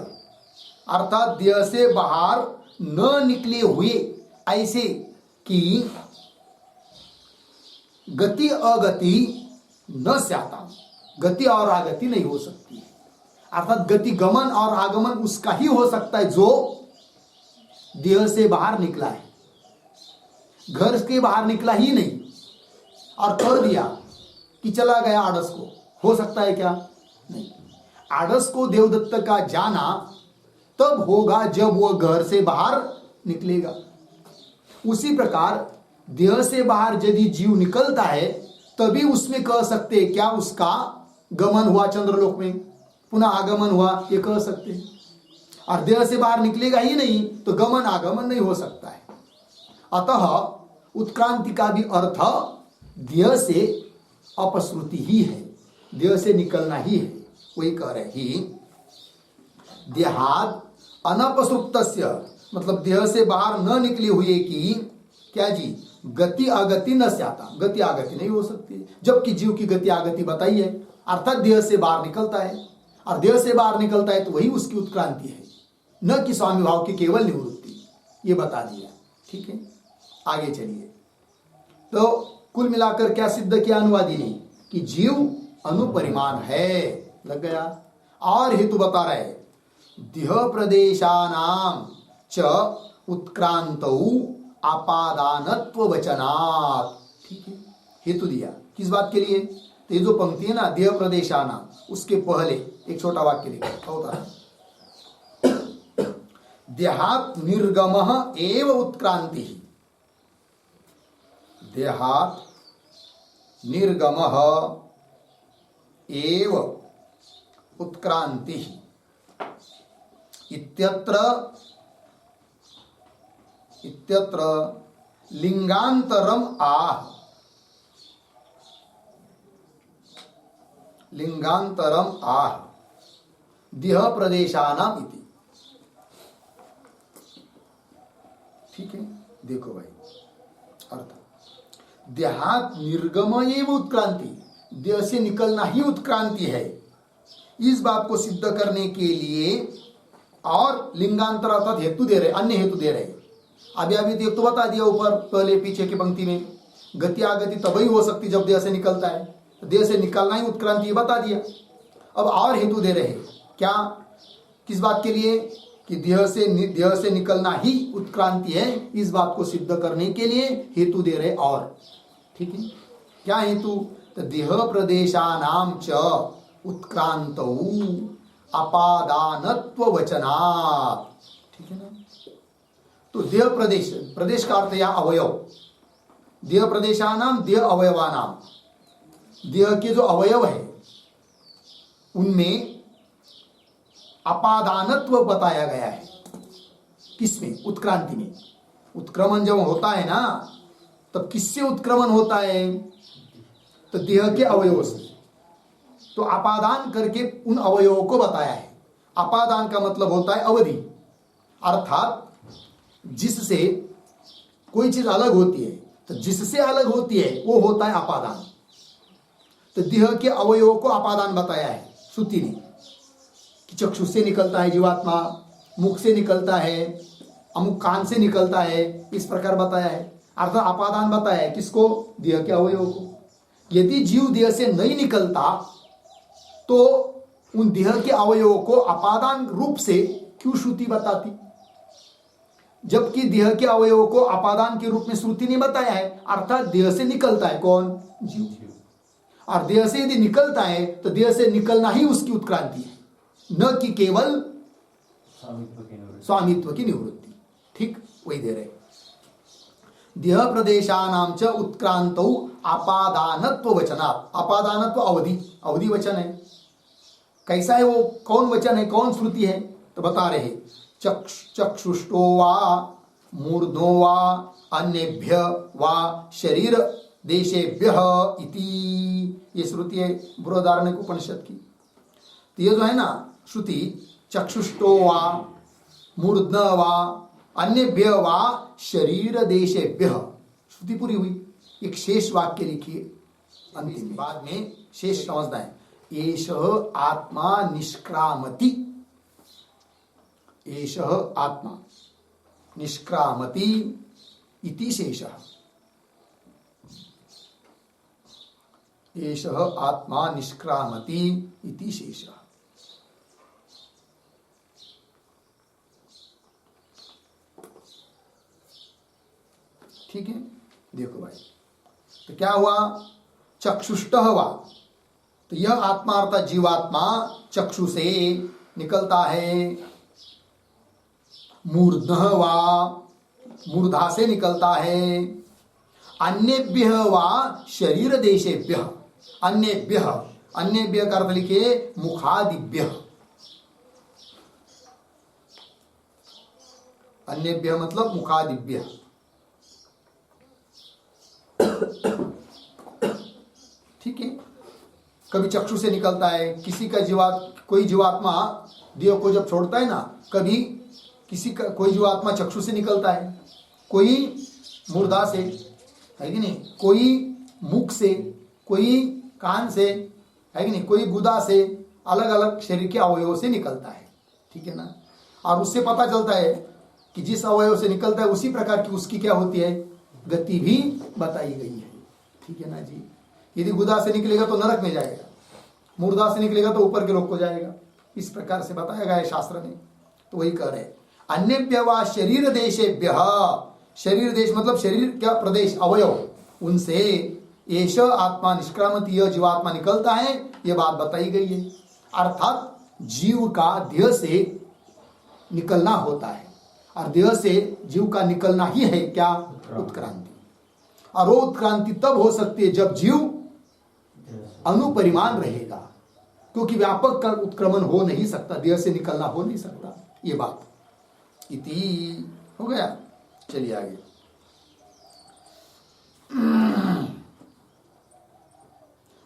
अर्थात देह से बाहर न निकले हुए, ऐसे कि गति अगति न स्याता, गति और आगति नहीं हो सकती। अर्थात गति गमन और आगमन उसका ही हो सकता है जो देह से बाहर निकला है, घर के बाहर निकला ही नहीं और कर दिया कि चला गया आड़स को, हो सकता है क्या? नहीं। आड़स को देवदत्त का जाना तब होगा जब वह घर से बाहर निकलेगा। उसी प्रकार देह से बाहर यदि जीव निकलता है तभी उसमें कह सकते हैं क्या उसका गमन हुआ चंद्रलोक में, पुनः आगमन हुआ, ये कह सकते हैं। और देह से बाहर निकलेगा ही नहीं तो गमन आगमन नहीं हो सकता है। अतः उत्क्रांति का भी अर्थ देह से अपश्रुति ही है, देह से निकलना ही है। वही कह रहे ही देहाद अनपसुप्तस्य, मतलब देह से बाहर न निकले हुए की क्या जी, गति आगति न स्याता, गति आगति नहीं हो सकती, जबकि जीव की गति आगति बताई है, अर्थात देह से बाहर निकलता है, और देह से बाहर निकलता है तो वही उसकी उत्क्रांति है, न कि स्वामी भाव की केवल निवृत्ति। ये बता दिया। ठीक है, आगे चलिए। तो कुल मिलाकर क्या सिद्ध किया अनुवादी ने कि जीव अनुपरिमाण है, लग गया। और हेतु बता रहे, देह प्रदेशानाम च उत्क्रांतौ आपादानत्व वचनात्। ठीक है, हेतु दिया किस बात के लिए? तो ये जो पंक्ति है ना, देह प्रदेशानाम, उसके पहले एक छोटा वाक्य लिखा होता है, देहात निर्गमः एव उत्क्रांति। देहात निर्गमः एव उत्क्रांति इत्यत्र लिंगांतरम आह, लिंगांतरम आह देह प्रदेशानाम इति। ठीक है, देखो भाई अर्थ, देहात निर्गम एवं उत्क्रांति, देह से निकलना ही उत्क्रांति है। इस बात को सिद्ध करने के लिए और लिंगांतर अर्थात हेतु दे रहे, अन्य हेतु दे रहे। अभी अभी देख तो बता दिया ऊपर पहले पीछे की पंक्ति में, गति आगति तभी हो सकती जब देह से निकलता है, देह से निकलना ही उत्क्रांति बता दिया। अब और हेतु दे रहे, क्या, किस बात के लिए, कि देह से निकलना ही उत्क्रांति है, इस बात को सिद्ध करने के लिए हेतु दे रहे और, ठीक है। क्या हेतु, तो देह प्रदेशानाम च उत्क्रांतौ अपादानत्व वचनात्, ठीक है ना। तो देह प्रदेश, प्रदेश का अर्थ या अवयव, देह प्रदेशानाम देह अवयवानाम, देह के जो अवयव है उनमें अपादानत्व बताया गया है। किसमें, उत्क्रांति में। उत्क्रमण जब होता है ना, तब किससे उत्क्रमण होता है, तो देह के अवयव से। तो अपादान करके उन अवयवों को बताया है। अपादान का मतलब होता है अवधि, अर्थात जिससे कोई चीज अलग होती है, तो जिससे अलग होती है वो होता है अपादान। तो देह के अवयवों को अपादान बताया है श्रुति ने, कि चक्षु से निकलता है जीवात्मा, मुख से निकलता है, अमुक कान से निकलता है, इस प्रकार बताया है। अर्थात अपादान बताया है किसको, देह के अवयवों को। यदि जीव देह से नहीं निकलता तो उन देह के अवयवों को अपादान रूप से क्यों श्रुति बताती, जबकि देह के अवयवों को अपादान के रूप में श्रुति ने बताया है। अर्थात देह से निकलता है कौन, जीव, और देह से यदि निकलता है तो देह से निकलना ही उसकी उत्क्रांति है, न कि केवल स्वामित्व की निवृत्ति। ठीक वही दे रहे, देह प्रदेशानाम च उत्क्रांतौ अपादानत्व वचनात्, अपादानत्व अवधि, अवधि वचन है। कैसा है वो, कौन वचन है, कौन श्रुति है, तो बता रहे, चक्षुष्टो वा मूर्धो वा अन्येभ्य वा शरीर देशेभ्य इति, ये श्रुति है बृहदारण्यक उपनिषद की। तो ये जो है ना श्रुति, चक्षुष्टो वा मूर्ध वा अन्येभ्य वा शरीर देशेभ्य, श्रुति पूरी हुई। एक शेष वाक्य लिखिए अंतिम, बाद में शेष समझना है। एषः आत्मा निष्क्रामति, एषः आत्मा निष्क्रामति इति शेषः, एषः आत्मा निष्क्रामति इति शेषः। ठीक है, देखो भाई, तो क्या हुआ, चक्षुष्टः वा, तो यह आत्मा अर्थात जीवात्मा चक्षु से निकलता है। मूर्धः वा, मूर्धा से निकलता है। अन्येभ्य वा शरीर देशेभ्य, अन्येभ्य, अन्येभ्य का अर्थ लिखिए मुखादिभ्य, अन्येभ्य मतलब मुखादिभ्य। ठीक है, कभी चक्षु से निकलता है, किसी का कोई जीवात्मा देह को जब छोड़ता है ना, कभी किसी का कोई जीवात्मा चक्षु से निकलता है, कोई मूर्धा से, है कि नहीं, कोई मुख से, कोई कान से, है कि नहीं, कोई गुदा से, अलग अलग शरीर के अवयवों से निकलता है। ठीक है ना, और उससे पता चलता है कि जिस अवयव से निकलता है उसी प्रकार की उसकी क्या होती है, गति भी बताई गई है। ठीक है ना जी, यदि गुदा से निकलेगा तो नरक में जाएगा, मूर्धा से निकलेगा तो ऊपर के लोक को जाएगा, इस प्रकार से बताया गया है शास्त्र ने। तो वही कह रहे, अन्येभ्य वा शरीर देशेभ्य, शरीर देश मतलब शरीर क्या प्रदेश अवयव, उनसे एष आत्मा निष्क्रामति, यह जीवात्मा निकलता है, यह बात बताई गई है। अर्थात जीव का देह से निकलना होता है, और देह से जीव का निकलना ही है क्या, उत्क्रांति। और वो उत्क्रांति तब हो सकती है जब जीव अनुपरिमाण रहेगा, क्योंकि व्यापक का उत्क्रमण हो नहीं सकता, देह से निकलना हो नहीं सकता। ये बात इति हो गया। चलिए आगे,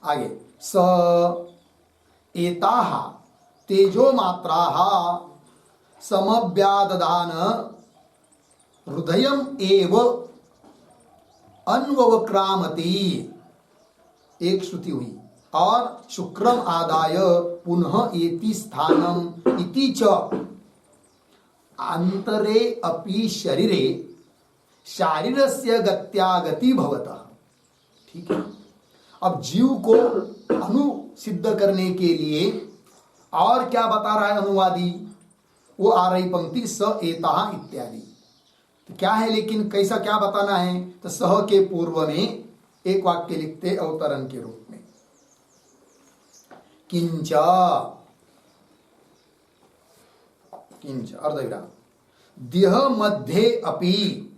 आगे स एताः तेजो मात्राः समव्याददान हृदयम एव अन्वक्रामति, एक श्रुति हुई, और शुक्रम आदाय पुनः एति स्थानम इति च अंतरे अपि शरीरे शारीरस्य गत्यागति भवतः। ठीक है, अब जीव को अनुसिद्ध करने के लिए और क्या बता रहा है अनुवादी, वो आ रही पंक्ति स एता इत्यादि। तो क्या है, लेकिन कैसा क्या बताना है, तो सह के पूर्व में एक वाक्य लिखते अवतरण के रूप में, किंच किंच अर्धविराम देह मध्ये अपि,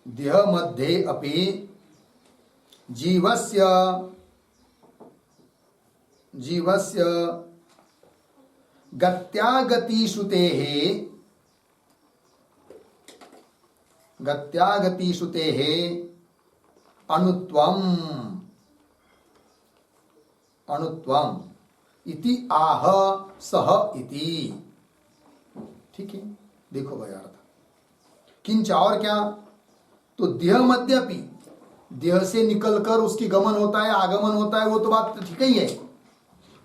देह मध्ये अपि जीवस्य जीवस्य गत्यागतिश्रुतेः गत्यागतिश्रुतेः अणुत्वम् अणुत्वम् इति आह सह इति। ठीक है, देखो भाई अर्थ, किंच और क्या, तो देह मध्यपि, देह से निकलकर उसकी गमन होता है आगमन होता है, वो तो बात ठीक ही है,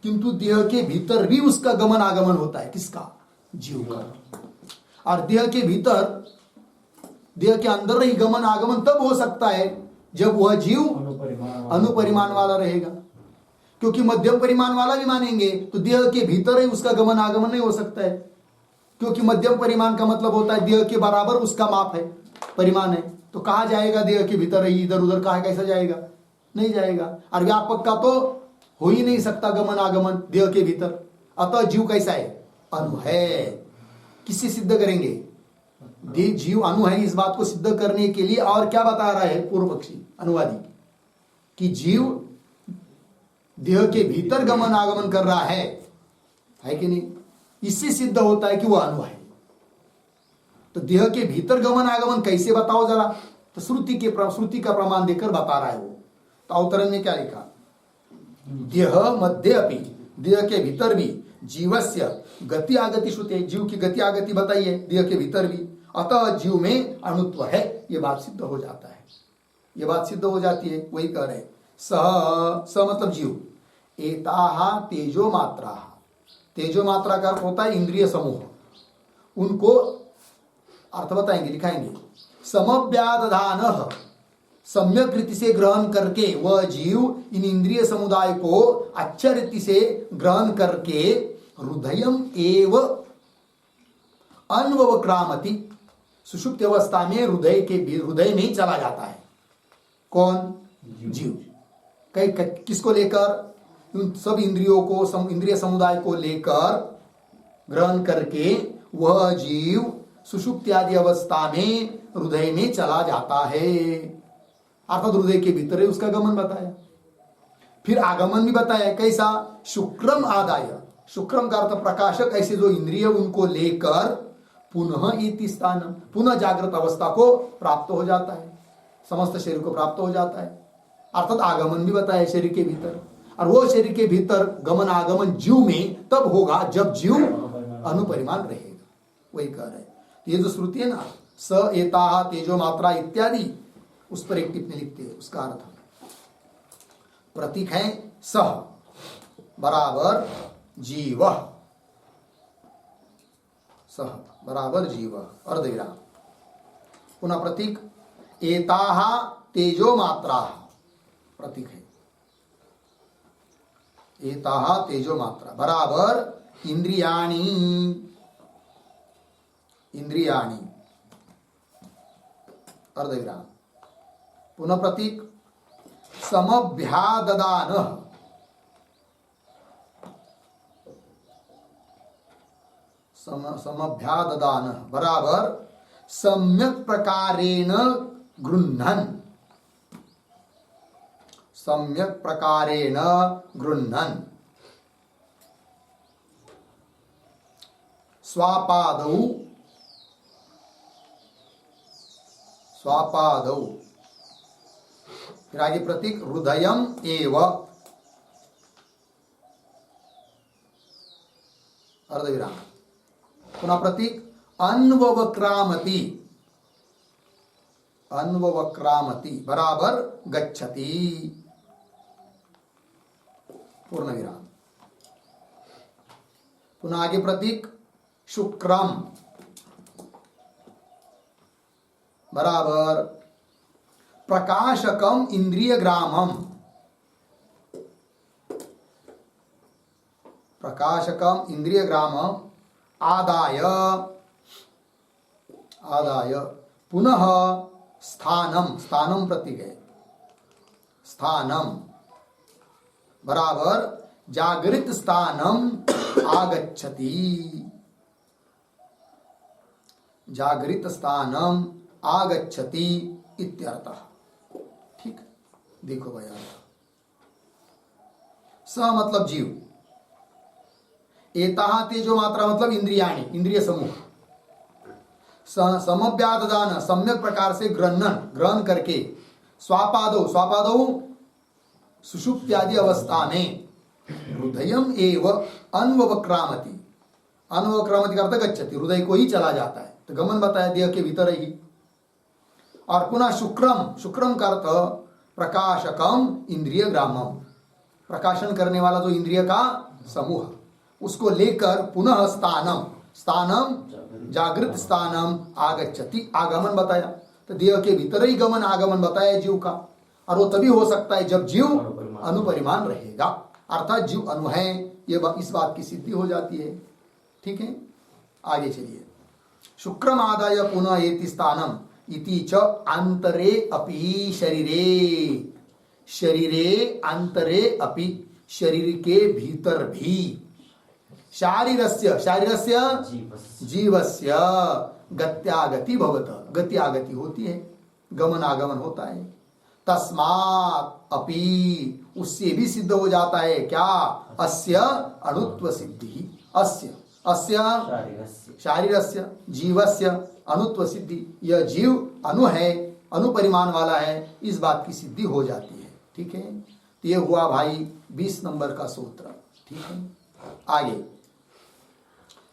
किंतु देह के भीतर भी उसका गमन आगमन होता है, किसका, जीव का। और देह के भीतर, देह के अंदर ही गमन आगमन तब हो सकता है जब वह जीव अनुपरिमाण वाला रहेगा, क्योंकि मध्यम परिमाण वाला भी मानेंगे तो देह के भीतर ही उसका गमन आगमन नहीं हो सकता है, क्योंकि मध्यम परिमाण का मतलब होता है देह के बराबर उसका माप है, परिमाण है, तो कहाँ जाएगा, देह के भीतर ही, इधर उधर कहाँ कैसा जाएगा, नहीं जाएगा। और व्यापक का तो हो ही नहीं सकता गमन आगमन देह के भीतर, अतः जीव कैसा है, अणु है। किससे सिद्ध करेंगे, जीव अणु है, इस बात को सिद्ध करने के लिए और क्या बता रहा है पूर्व पक्षी अनुवादी, कि जीव देह के भीतर गमन आगमन कर रहा है कि नहीं, इससे सिद्ध होता है कि वह अणु है। तो देह के भीतर गमन आगमन कैसे बताओ जरा, तो श्रुति का प्रमाण देकर बता रहा है वो। तो अवतरण में क्या लिखा, देह मध्य अपि, देह के भीतर भी जीवस्य गति आगति श्रुते, जीव की गति आगति बताइए देह के भीतर भी, अतः जीव में अणुत्व है, ये बात सिद्ध हो जाता है, ये बात सिद्ध हो जाती है। वही कह रहे स मतलब जीव, एताहा तेजो मात्रा, तेजो मात्रा का अर्थ होता है इंद्रिय समूह, उनको अर्थ बताएंगे, लिखाएंगे, समव्यादधान, सम्यक रीति से ग्रहण करके वह जीव इन इंद्रिय समुदाय को अच्छी रीति से ग्रहण करके हृदयम एव अन्वक्रामति, सुषुप्त अवस्था में हृदय में चला जाता है। कौन, जीव। किसको लेकर, उन सब इंद्रियों को, इंद्रिय समुदाय को लेकर ग्रहण करके वह जीव सुषुप्ति आदि अवस्था में हृदय में चला जाता है, अर्थात हृदय के भीतर ही उसका गमन बताया। फिर आगमन भी बताया, कैसा, शुक्रम आदाय, शुक्रम का अर्थ प्रकाशक, ऐसे जो इंद्रिय उनको लेकर पुनः इति स्थान, पुनः जागृत अवस्था को प्राप्त हो जाता है, समस्त शरीर को प्राप्त हो जाता है, अर्थात आगमन भी बताया शरीर के भीतर। और वो शरीर के भीतर गमन आगमन जीव में तब होगा जब जीव अनुपरिमाण रहेगा, वही कह रहे हैं। ये जो श्रुति है ना, स एता तेजो मात्रा इत्यादि, उस पर एक टिप्पणी लिखते हैं, उसका अर्थ प्रतीक है सह बराबर जीव, सह बराबर जीव, अर्धविराम, पुनः प्रतीक एताहा तेजो मात्रा, प्रतीक है एताहा तेजो मात्रा बराबर इंद्रियाणी, इंद्रियाणी, अर्धविराम, पुनः प्रतीक समभ्याददान, समभ्याददान बराबर सम्यक प्रकारेण गृह्णन्, सम्यक प्रकारेण गृह्णन्, स्वापादौ, स्वापादौ, फिर आगे प्रतीक हृदयम एव, अर्धविराम, पुनः प्रतीक अन्ववक्रामति, अन्ववक्रामति बराबर गच्छति, पूर्ण विराम। पुनः आगे प्रतीक शुक्रम बराबर प्रकाशकम इंद्रिय ग्रामम, प्रकाशकम इंद्रिय ग्रामम आदाय, आदाय पुनः स्थानम, स्थानम प्रतीक है, स्थानम बराबर जागृत स्थानम आगच्छति, जागृत स्थानम आगच्छति इत्यर्थः। ठीक, देखो भाई अर्थ। स मतलब जीव, एताः तेजो मात्रा मतलब इंद्रियाणि, इंद्रिय समूह, समव्याददान सम्यक प्रकार से ग्रहण करके, स्वापादो, स्वापादो सुषुप्त्यादि अवस्था में, हृदयम एव अन्ववक्रामति, अन्ववक्रामति का अर्थ गच्छति, हृदय को ही चला जाता है, तो गमन बताया देह के भीतर ही। और पुनः शुक्रम, शुक्रम का अर्थ प्रकाशकम इंद्रिय ग्रामम, प्रकाशन करने वाला जो इंद्रिय का समूह, उसको लेकर पुनः स्थानम, स्थानम जागृत स्थानम आगच्छति, आगमन बताया, तो देह के भीतर ही गमन आगमन बताया जीव का। और वो तभी हो सकता है जब जीव अनुपरिमाण रहेगा, अर्थात जीव अनु है, ये इस बात की सिद्धि हो जाती है। ठीक है, आगे चलिए। शुक्रम आदाय पुनः एति स्थानम इति च अंतरे अपि शरीरे, शरीरे अंतरे अपि, शरीर के भीतर भी, शारीरस्य, शारीरस्य जीवस्य गत्यागति भवत, गत्यागति होती है, गमन आगमन होता है। तस्मात् अपि, उससे भी सिद्ध हो जाता है क्या, अस्य अणुत्व सिद्धि, अस्य, अस्य शारीरस्य जीवस्य अणुत्व सिद्धि, यह जीव अणु है, अनुपरिमाण वाला है, इस बात की सिद्धि हो जाती है। ठीक है, तो ये हुआ भाई 20 नंबर का सूत्र। ठीक है, आगे,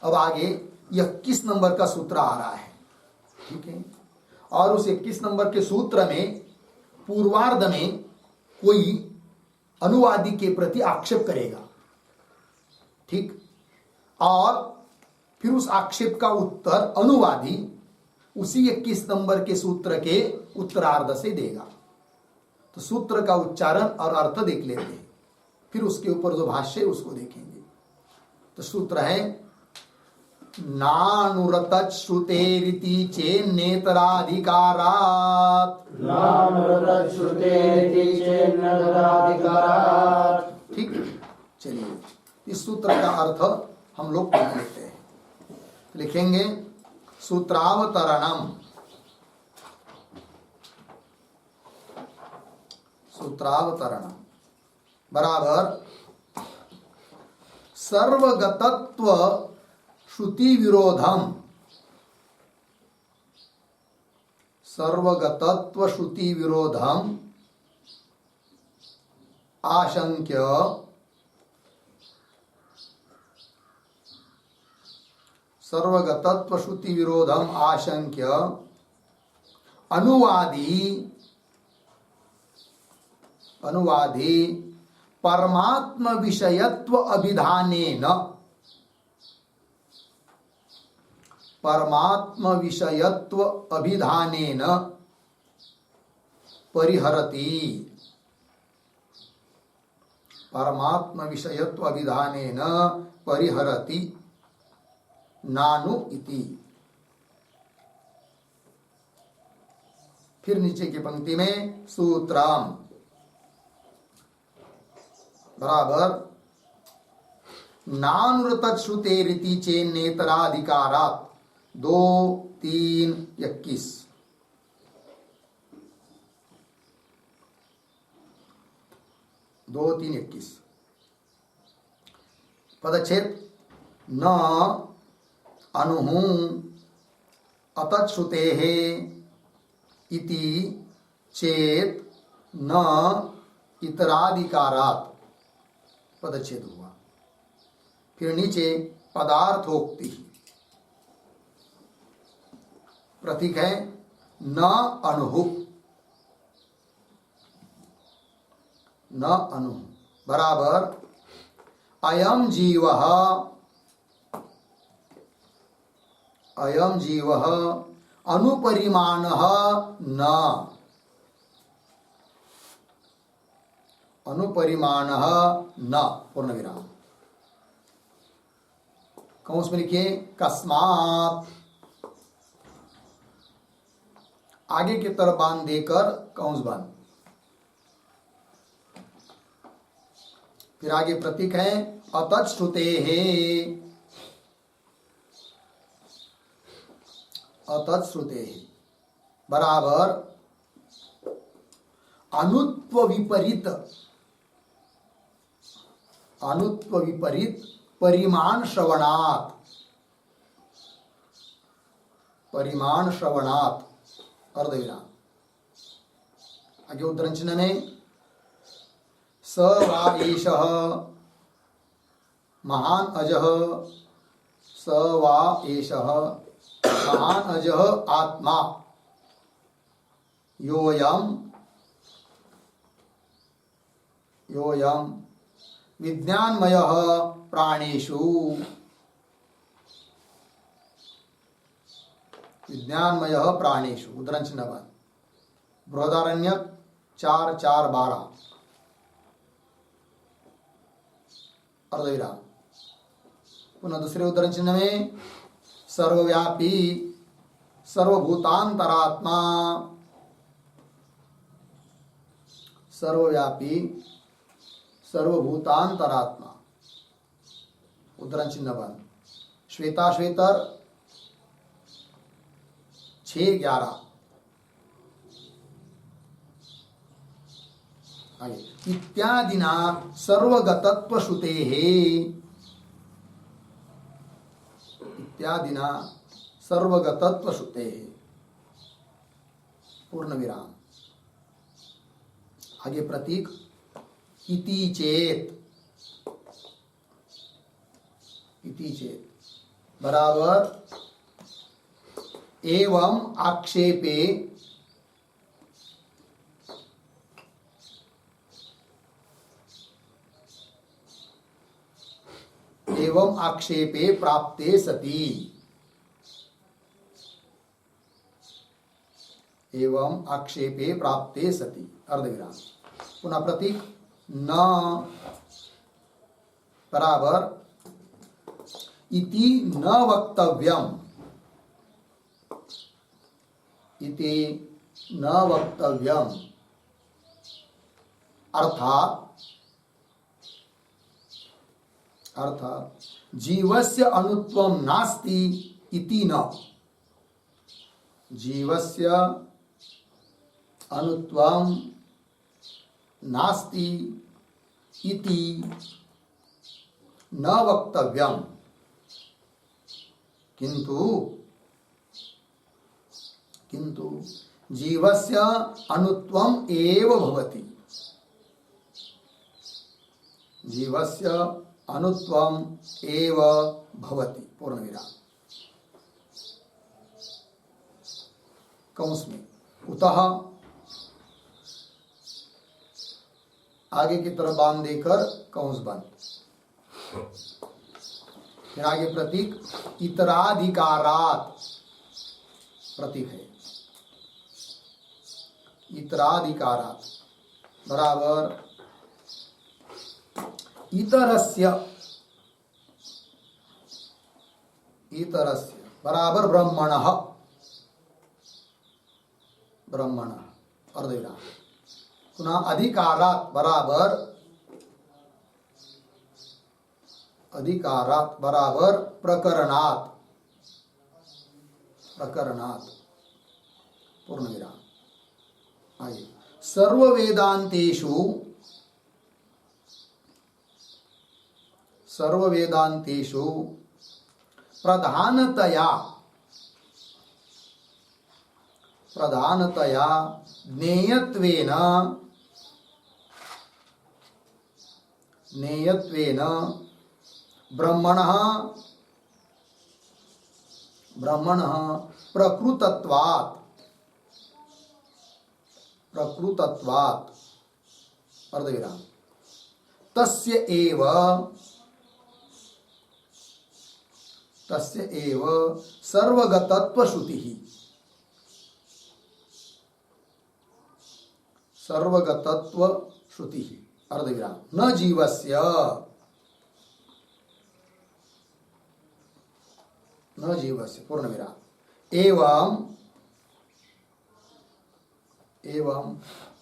अब आगे 21 नंबर का सूत्र आ रहा है। ठीक है, और उस 21 नंबर के सूत्र में पूर्वार्ध में कोई अनुवादी के प्रति आक्षेप करेगा। ठीक, और फिर उस आक्षेप का उत्तर अनुवादी उसी 21 नंबर के सूत्र के उत्तरार्ध से देगा। तो सूत्र का उच्चारण और अर्थ देख लेते हैं, फिर उसके ऊपर जो भाष्य है उसको देखेंगे। तो सूत्र है नानुरतच् श्रुतेरिति चेन्नेतराधिकारात्, नानुरतच् श्रुतेरिति चेन्नेतराधिकारात्। ठीक, चलिए इस सूत्र का अर्थ हम लोग पढ़ लेते हैं। लिखेंगे सूत्रावतरणम, सूत्रावतरणम बराबर सर्वगतत्व श्रुति विरोधम, सर्वगतत्व श्रुति विरोधम आशंक्य, सर्वगतत्व श्रुति विरोधम आशंक्य अनुवादी, अनुवादी परमात्म विषयत्व अभिधानेन, परमात्म विषयत्व अभिधानेन परिहरति, परमात्म विषयत्व अभिधानेन परिहरति नानु इति। फिर नीचे की पंक्ति में सूत्रम बराबर नानुरतच् श्रुतेरिति चेन्नेतराधिकारात् 2-3-21, पदच्छेद न अनु अतच्छ्रुतेः इति चेत न इतराधिकारात्, पदच्छेद हुआ। फिर नीचे पदार्थोक्ति, प्रतीक है न अणु, न अणु बराबर अयम जीवः, अयम जीवः अनुपरिमाणः न, अनुपरिमाणः न पूर्ण विराम। कौंस में लिखिए कस्मात, आगे की तरफ बांध देकर कौंस बंद। फिर आगे प्रतीक है अतच्छ्रुतेः, अतच्छ्रुतेः बराबर अनुत्व विपरीत, अनुत्व विपरीत परिमाण श्रवणात्, परिमाण श्रवणात् अर्धविराम। आगे उद्धरण चिन्ह में स वा एषः महान अजः, स वा एषः महान अजः आत्मा योऽयं, योऽयं विज्ञानमयः प्राणेषु, विज्ञानमयः प्राणेषु उद्धरण चिन्ह बंद। बृहदारण्यक 4:4-12 अर्धविराम। पुनः दूसरे उद्धरण चिन्ह में सर्वव्यापी सर्वभूतांतरात्मा, सर्वव्यापी सर्वभूतांतरात्मा उद्धरण चिन्ह बंद। श्वेता श्वेतर 6:11 इत्यादिना सर्वगतत्व श्रुतेः, इत्यादिना सर्वगतत्व श्रुतेः पूर्ण विराम। आगे प्रतीक इति चेत, इति चेत बराबर एवं आक्षेपे, एवं आक्षेपे प्राप्ते सति, एवं आक्षेपे प्राप्ते सति अर्धविराम। पुनः प्रतीक न बराबर इति न वक्तव्यम, इति न वक्तव्यम अर्थात, अर्थात जीवस्य अनुत्वम नास्ति इति न, जीवस्य अनुत्वम नास्ति इति न वक्तव्यम, किंतु किंतु जीवस्य अनुत्वम एव भवति, जीवस्य अनुत्वम एव भवति पूर्ण विराम। कौंस में उतः आगे की तरफ बांध देकर कौंस बंद। फिर आगे प्रतीक इतराधिकारात, प्रतीक है इतराधिकारात बराबर इतरस्य, इतरस्य बराबर ब्रह्मणः, ब्रह्मणः अर्धविराम। पुनः अधिकारात बराबर, अधिकारात बराबर प्रकरणात, प्रकरणात पूर्ण विराम। आइए सर्व वेदांतेषु, सर्व वेदांतेषु प्रधानतया, प्रधानतया ज्ञेयत्वेन, ज्ञेयत्वेन ब्रह्मणः ब्रह्मणः प्रकृतत्वात् अर्धविराम तस्य एव सर्वगतत्व श्रुतिः अर्धविराम न जीवस्य पूर्णविराम एवं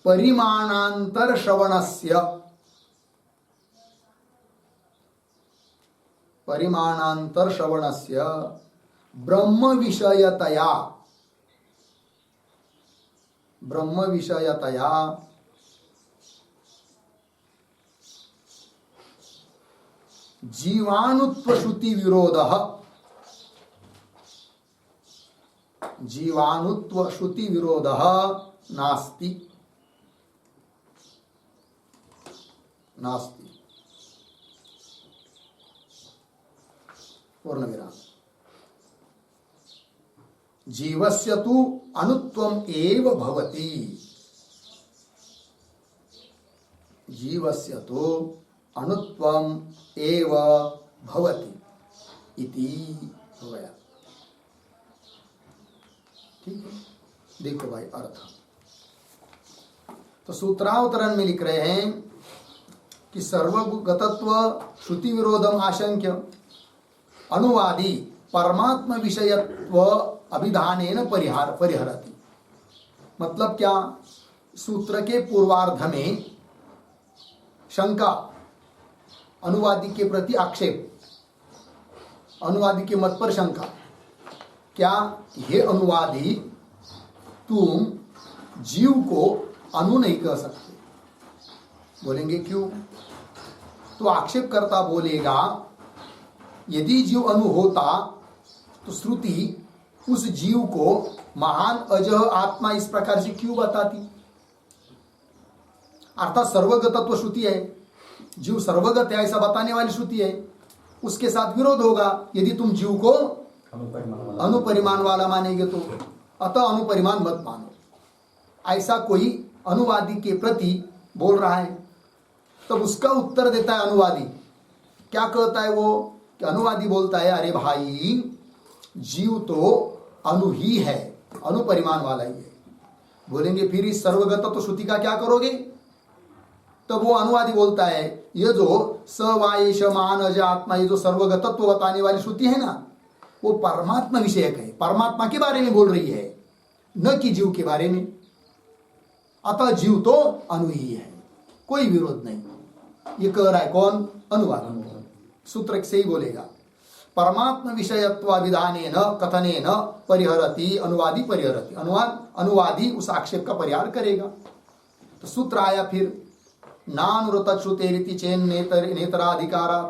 परिमाणांतर श्रवणस्य ब्रह्म विषयतया जीवाणुत्व श्रुति विरोधः नास्ति पूर्णविराम जीवस्य तु अणुत्वम् एव भवति इति हो गया। ठीक है, देखो भाई अर्थ। तो सूत्रावतरण में लिख रहे हैं कि सर्वगतत्व श्रुति विरोधम आशंक्य अनुवादी परमात्म विषयत्व अभिधानेन परिहरति। मतलब क्या, सूत्र के पूर्वार्ध में शंका, अनुवादी के प्रति आक्षेप, अनुवादी के मत पर शंका, क्या हे अनुवादी तुम जीव को अनु नहीं कह सकते? बोलेंगे क्यों? तो आक्षेपकर्ता बोलेगा यदि जीव अनु होता तो श्रुति उस जीव को महान अजह आत्मा इस प्रकार से क्यों बताती? अर्थात सर्वगतत्व श्रुति है, जीव सर्वगत है ऐसा बताने वाली श्रुति है, उसके साथ विरोध होगा यदि तुम जीव को अनुपरिमाण वाला मानेंगे तो। अतः अनुपरिमाण मत मानो, ऐसा कोई अनुवादी के प्रति बोल रहा है। तब उसका उत्तर देता है अनुवादी, क्या कहता है वो कि अनुवादी बोलता है अरे भाई जीव तो अनु ही है, अनुपरिमाण वाला ही है। बोलेंगे फिर इस सर्वगतत्व श्रुति का क्या करोगे? तब वो अनुवादी बोलता है ये जो सवायेश मान अज आत्मा, ये जो सर्वगतत्व बताने वाली श्रुति है ना, वो परमात्मा विषयक है, परमात्मा के बारे में बोल रही है, न कि जीव के बारे में। अतः जीव तो अनु ही है, कोई विरोध नहीं। ये कह रहा है कौन? अनुवादी। सूत्र से ही बोलेगा परमात्मा विषयत्वाभिधानेन कथनेन परिहरति, अनुवादी परिहरति, अनुवादी उस आक्षेप का परिहार करेगा। तो सूत्र आया फिर नानुरत श्रुतेरिति चेन नेतराधिकारा।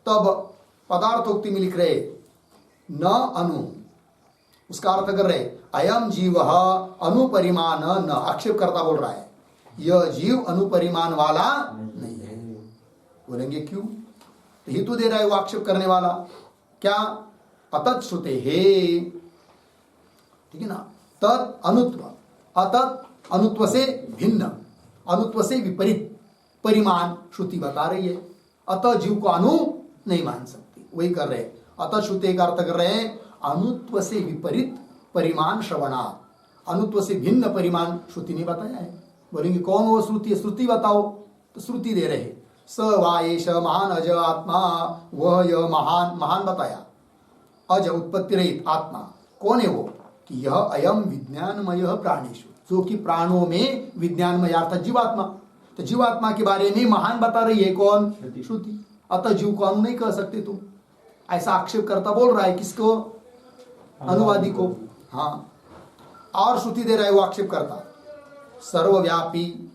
तब पदार्थोक्ति में लिख रहे न अनु, उसका अर्थ कर रहे अयम जीव अनुपरिमाण न, आक्षेप करता बोल रहा है यह जीव अनुपरिमाण वाला नहीं है। बोलेंगे क्यों? हेतु दे रहा है वो आक्षेप करने वाला, क्या? अतत् श्रुते हे, ठीक है ना, तत् अनुत्व, अतत् अनुत्व से भिन्न, अनुत्व से विपरीत परिमाण श्रुति बता रही है। अतः जीव को अनु नहीं मान सकती, वही कर रहे। अतः श्रुते का अर्थ कर रहे हैं अनुत्व से विपरीत परिमाण श्रवणात्, अनुत्व से भिन्न परिमाण श्रुति ने बताया है। बोलेंगे कौन वो श्रुति है? श्रुति बताओ। तो श्रुति दे रहे स वायेश महान अज आत्मा, वह यह महान, महान बताया, अज उत्पत्ति रहित आत्मा। कौन है वो? कि यह अयम विज्ञानमय प्राणेषु, जो कि प्राणों में विज्ञानमय अर्थात जीवात्मा। तो जीवात्मा के बारे में महान बता रही है कौन? श्रुति। अतः जीव को अनु नहीं कह सकते तुम, ऐसा आक्षेप करता बोल रहा है। किसको? अनुवादी को। हाँ, और श्रुति दे रहा है वो आक्षेप करता सर्वव्यापी,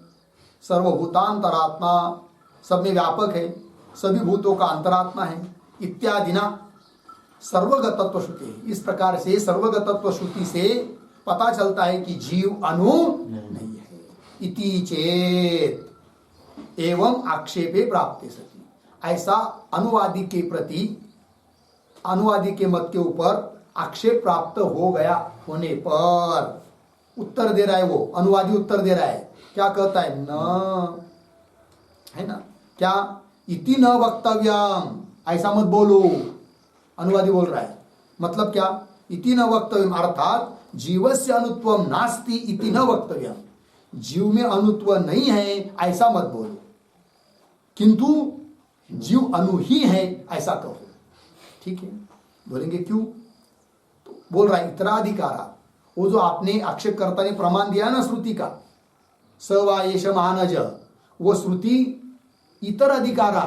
सर्वभूतांतरात्मा, सब में व्यापक है, सभी भूतों का अंतरात्मा है इत्यादि ना सर्वगतत्व श्रुति। इस प्रकार से सर्वगतत्व श्रुति से पता चलता है कि जीव अनु नहीं है। इति चेत एवं आक्षेपे प्राप्ते सति, ऐसा अनुवादी के प्रति, अनुवादी के मत के ऊपर आक्षेप प्राप्त हो गया होने पर उत्तर दे रहा है, वो अनुवादी उत्तर दे रहा है, क्या कहता है? न, है ना, क्या? इति न वक्तव्यम, ऐसा मत बोलो, अनुवादी बोल रहा है। मतलब क्या? इति न वक्तव्यम, अर्थात जीवस्य अनुत्वम नास्ति इति न वक्तव्यम, जीव में अनुत्व नहीं है ऐसा मत बोलो, किंतु जीव अनु ही है ऐसा कहो। ठीक है, बोलेंगे क्यों? तो बोल रहा है इतराधिकारा, वो जो आपने आक्षेपकर्ता ने प्रमाण दिया ना श्रुति का, सवायेश महानज, वो श्रुति इतर अधिकारा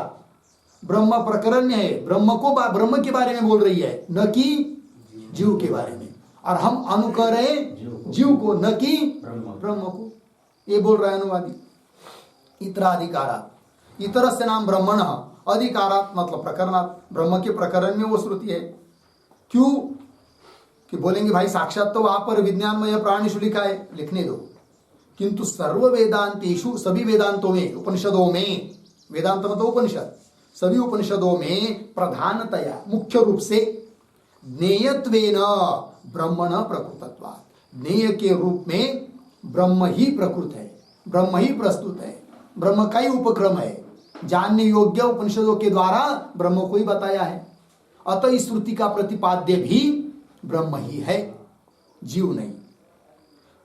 ब्रह्म प्रकरण में है, ब्रह्म के बारे में बोल रही है, न कि जीव के बारे में। और हम अनु कर रहे जीव को, न कि ब्रह्म को, ये बोल रहा है अनुवादी। इतराधिकारा, इतर से नाम ब्रह्मण, अधिकारात मतलब प्रकरणात, ब्रह्म के प्रकरण में वो श्रुति है। क्यों? कि बोलेंगे भाई साक्षात तो वहां पर विज्ञानमय प्राणिषु लिखा है, लिखने दो, किंतु सर्व वेदांतेषु, सभी वेदांतों में, उपनिषदों में, वेदांत मतलब उपनिषद, सभी उपनिषदों में प्रधानतया मुख्य रूप से ज्ञेयत्वेन ब्रह्मण प्रकृतत्वात्, ज्ञेय के रूप में ब्रह्म ही प्रकृत है, ब्रह्म ही प्रस्तुत है, ब्रह्म का ही उपक्रम है, जानने योग्य उपनिषदों के द्वारा ब्रह्म को ही बताया है। अतः इस श्रुति का प्रतिपाद्य भी ब्रह्म ही है, जीव नहीं।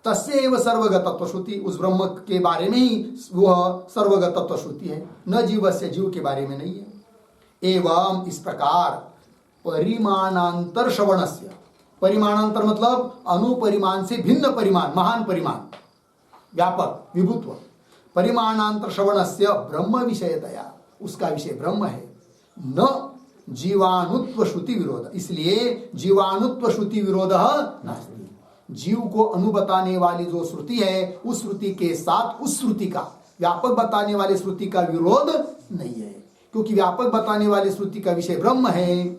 तस्य एव सर्वगतत्व श्रुति, उस ब्रह्म के बारे में ही वह सर्वगतत्व श्रुति है, न जीवस्य, जीव के बारे में नहीं है। एवं इस प्रकार परिमाणांतर श्रवणस्य, परिमाणांतर मतलब अनुपरिमाण से भिन्न परिमाण, महान परिमाण, व्यापक विभुत्व, परिमाणांतर श्रवणस्य ब्रह्म विषयतया, उसका विषय ब्रह्म है, न जीवाणुत्व श्रुति विरोध, इसलिए जीवाणुत्व श्रुति विरोध नास्ति, जीव को अनु बताने वाली जो श्रुति है उस श्रुति के साथ उस श्रुति का, व्यापक बताने वाली श्रुति का विरोध नहीं है, क्योंकि व्यापक बताने वाली श्रुति का विषय ब्रह्म है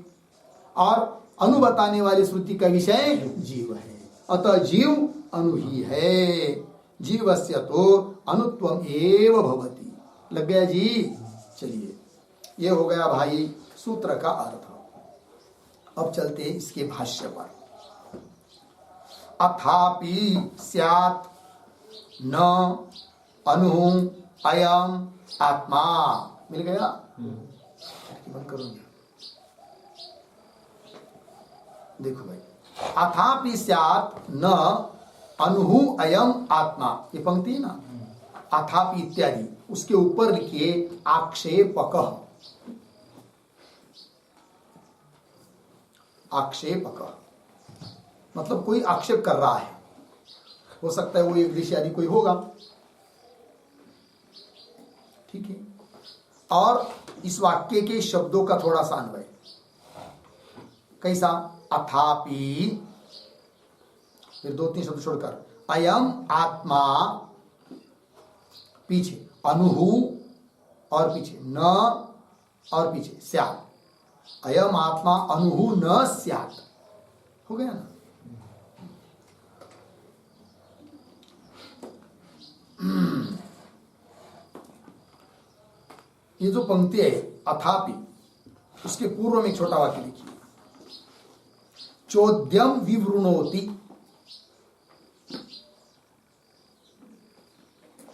और अनु बताने वाली श्रुति का विषय जीव है। अतः जीव अनु ही है, जीवस्य तो अनुत्वम एव भवति। लग गया जी? चलिए, ये हो गया भाई सूत्र का अर्थ। अब चलते हैं इसके भाष्य पर। अथापि स्यात् न अनु अयम आत्मा, मिल गया? बंद करूंगा, देखो भाई, अथापि स्यात् न अनु अयम आत्मा, ये पंक्ति है ना, अथापि इत्यादि, उसके ऊपर लिखिए आक्षेपकः, आक्षेपकः मतलब कोई आक्षेप कर रहा है, हो सकता है वो एक ऋषि आदि कोई होगा, ठीक है। और इस वाक्य के शब्दों का थोड़ा सा अन्वय कैसा? अथापि, फिर 2-3 शब्द छोड़कर अयम आत्मा, पीछे अनुहु और पीछे न और पीछे स्यात्, अयम आत्मा अनुहु न स्यात्, हो गया ना? ये जो पंक्ति है अथापि, उसके पूर्व में एक छोटा वाक्य लिखिए, चोद्यम विवृणोति,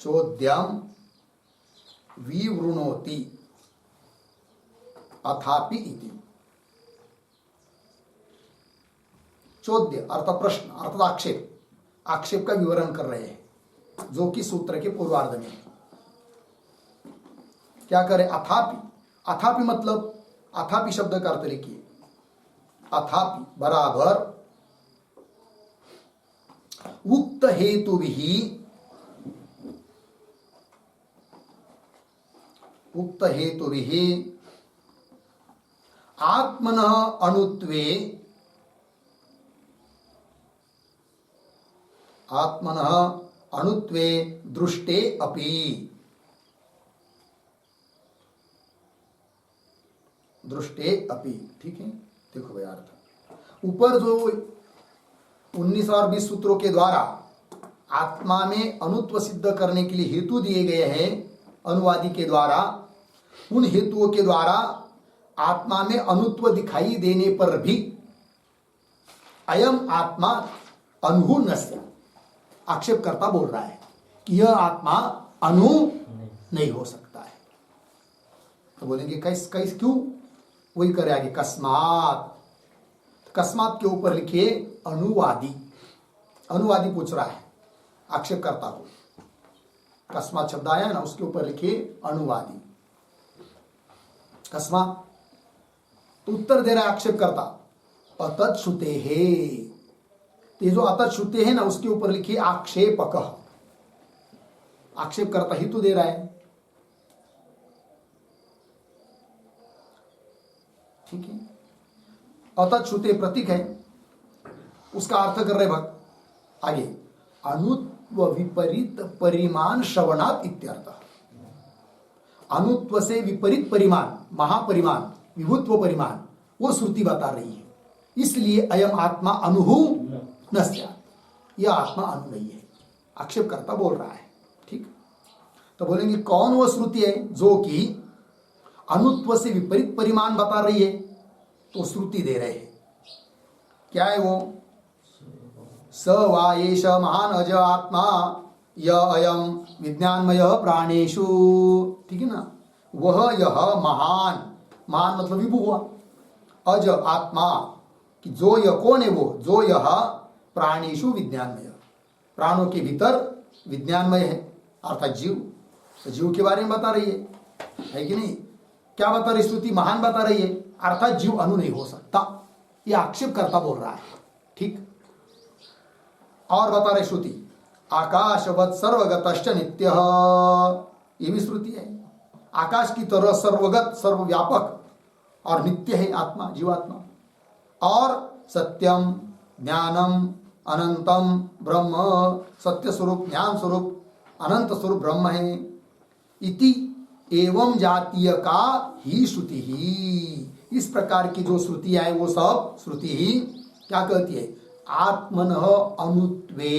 चोद्यम विवृणोति अथापि इति। चोद्य अर्थ प्रश्न, अर्थात आक्षेप, आक्षेप का विवरण कर रहे हैं, जो कि सूत्र के पूर्वार्ध में। क्या करें? अथापि, अथापि मतलब, अथापि शब्द का अर्थ लिखिए, अथापि बराबर उक्त हेतुभिः, उक्त हेतुभिः आत्मनः अणुत्वे, आत्मनः अणुत्वे दृष्टे अपि, दृष्टे अपि, ठीक है। देखो भाई अर्थ, ऊपर जो 19 और 20 सूत्रों के द्वारा आत्मा में अणुत्व सिद्ध करने के लिए हेतु दिए गए हैं अनुवादी के द्वारा, उन हेतुओं के द्वारा आत्मा में अणुत्व दिखाई देने पर भी अयम आत्मा अनु न स्यात्। आक्षेपकर्ता बोल रहा है कि यह आत्मा अनु नहीं हो सकता है। तो बोलेंगे कैस कैस क्यों? वही करे आगे, कस्मात। कस्मात के ऊपर लिखिए अनुवादी। अनुवादी पूछ रहा है आक्षेपकर्ता को। कस्मात शब्द आया ना, उसके ऊपर लिखिए अनुवादी। कस्मात तो उत्तर दे रहा है आक्षेपकर्ता, अतच्छ्रुते है। तो ये जो अतच्छ्रुते है ना, उसके ऊपर लिखिए आक्षेपक। आक्षेपकर्ता ही तो दे रहा है, ठीक है। अतच्छ्रुते प्रतीक है, उसका अर्थ कर रहे भक्त आगे, अनुत्व विपरीत परिमाण श्रवणात् इत्यर्थ। अनुत्व से विपरीत परिमाण, महापरिमाण, विभुत्व परिमाण, वो श्रुति बता रही है। इसलिए अयम आत्मा अनु न स्यात्, यह आत्मा अनु नहीं है, आक्षेपकर्ता बोल रहा है, ठीक। तो बोलेंगे कौन वो श्रुति है जो कि अनुत्व से विपरीत परिमाण बता रही है? तो श्रुति दे रहे हैं, क्या है वो? स वा एष महान अज आत्मा य अयम विज्ञानमय प्राणेषु, ठीक है ना। वह यह महान, महान मतलब विभु हुआ, अज आत्मा कि जो यह कौन है? वो जो यह प्राणेषु विज्ञानमय, प्राणों के भीतर विज्ञानमय है, अर्थात जीव। तो जीव के बारे में बता रही है कि नहीं? क्या बता रही श्रुति? महान बता रही है, अर्थात जीव अनु नहीं हो सकता, यह आक्षेपकर्ता बोल रहा है, ठीक। और बता रहे श्रुति आकाशवत् सर्वगतश्च नित्यः, ये भी श्रुति है। आकाश की तरह सर्वगत, सर्वव्यापक और नित्य है आत्मा, जीवात्मा। और सत्यम, ज्ञानम, अनंतम ब्रह्म, सत्य स्वरूप, ज्ञान स्वरूप, अनंत स्वरूप ब्रह्म है। इति एवं जातीय का ही श्रुति ही, इस प्रकार की जो श्रुतियां है वो सब श्रुति ही क्या कहती है? आत्मनः अनुत्वे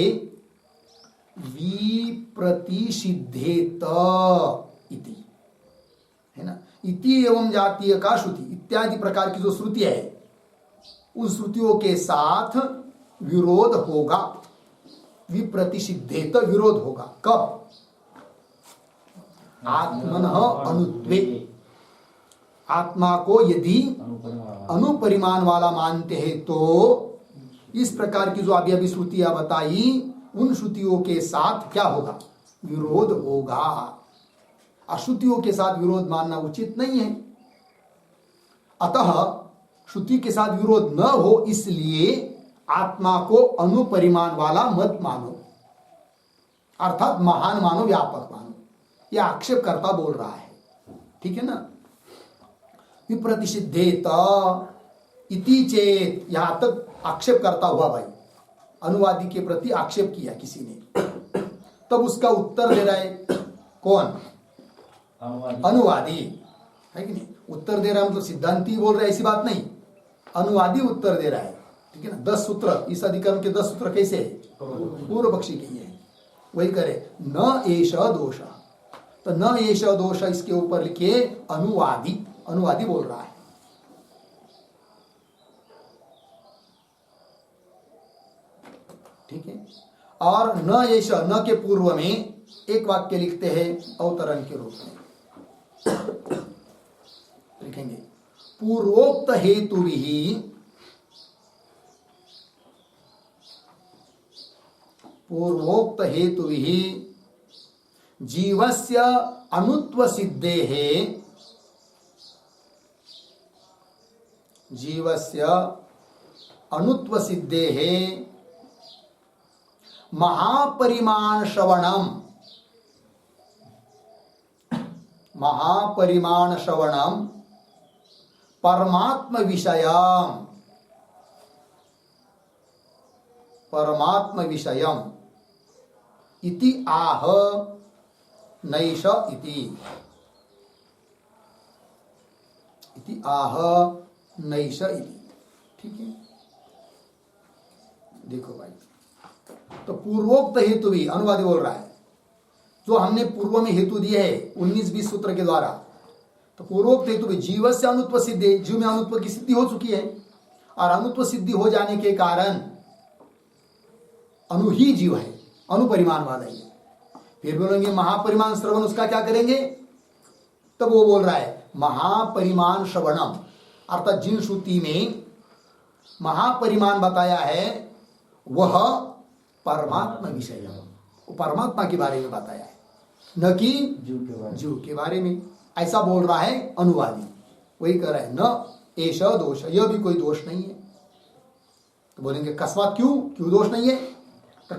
विप्रतिषिद्धेत इति, है ना। इति एवं जातीय का श्रुति इत्यादि प्रकार की जो श्रुति है, उन श्रुतियों के साथ विरोध होगा। विप्रतिषिद्धेत, विरोध होगा कब? आत्मनः अनुत्वे, आत्मा को यदि अनुपरिमाण वाला मानते हैं तो इस प्रकार की जो अभी अभी श्रुतियां बताई, उन श्रुतियों के साथ क्या होगा? विरोध होगा। अश्रुतियों के साथ विरोध मानना उचित नहीं है। अतः श्रुति के साथ विरोध न हो, इसलिए आत्मा को अनुपरिमाण वाला मत मानो, अर्थात महान मानो, व्यापक मानो। यह आक्षेपकर्ता बोल रहा है, ठीक है ना। विप्रतिषिद्धेत इति चेत, यहां तक आक्षेप करता हुआ भाई, अनुवादी के प्रति आक्षेप किया किसी ने, तब उसका उत्तर दे रहा है कौन? अनुवादी, है कि नहीं। उत्तर दे रहा है मतलब सिद्धांती बोल रहा है ऐसी बात नहीं, अनुवादी उत्तर दे रहा है, ठीक है ना। 10 सूत्र, इस अधिकरण के 10 सूत्र कैसे है? पूर्व पक्षी के है, वही करे न एष दोष। तो न एष दोष, इसके ऊपर लिखिए अनुवादी, अनुवादी बोल रहा है, ठीक है। और न एष, न के पूर्व में एक वाक्य लिखते हैं अवतरण के रूप में, लिखेंगे पूर्वोक्त हेतु ही, पूर्वोक्त हेतु ही जीवस्य अनुत्व सिद्धेः, जीवस्य अनुत्व सिद्धेः महापरिमाण श्रवणम, महापरिमाण श्रवणम परमात्म विषयम, परमात्म विषयम इति आह नैष इति, इति आह नैष इति, ठीक है। देखो भाई, तो पूर्वोक्त हेतु भी अनुवादी बोल रहा है, जो हमने पूर्व में हेतु दिए है 19-20 सूत्र के द्वारा। तो पूर्वोक्त हेतु भी जीव से अनुत्व सिद्धि, जीव में अनुत्व की सिद्धि हो चुकी है, और अनुत्व सिद्धि हो जाने के कारण अनु ही जीव है, अनुपरिमाण वाला ही है। फिर बोलेंगे महापरिमाण श्रवण, उसका क्या करेंगे? तब वो बोल रहा है महापरिमाण श्रवणम, अर्थात जिन श्रुति में महापरिमाण बताया है वह परमात्मा विषय है, वो परमात्मा के बारे में बताया है, न कि जीव के बारे में। ऐसा बोल रहा है अनुवादी, वही कह रहा है न एष दोष, यह भी कोई दोष नहीं है। तो बोलेंगे कस्मात, क्यों दोष नहीं है? तो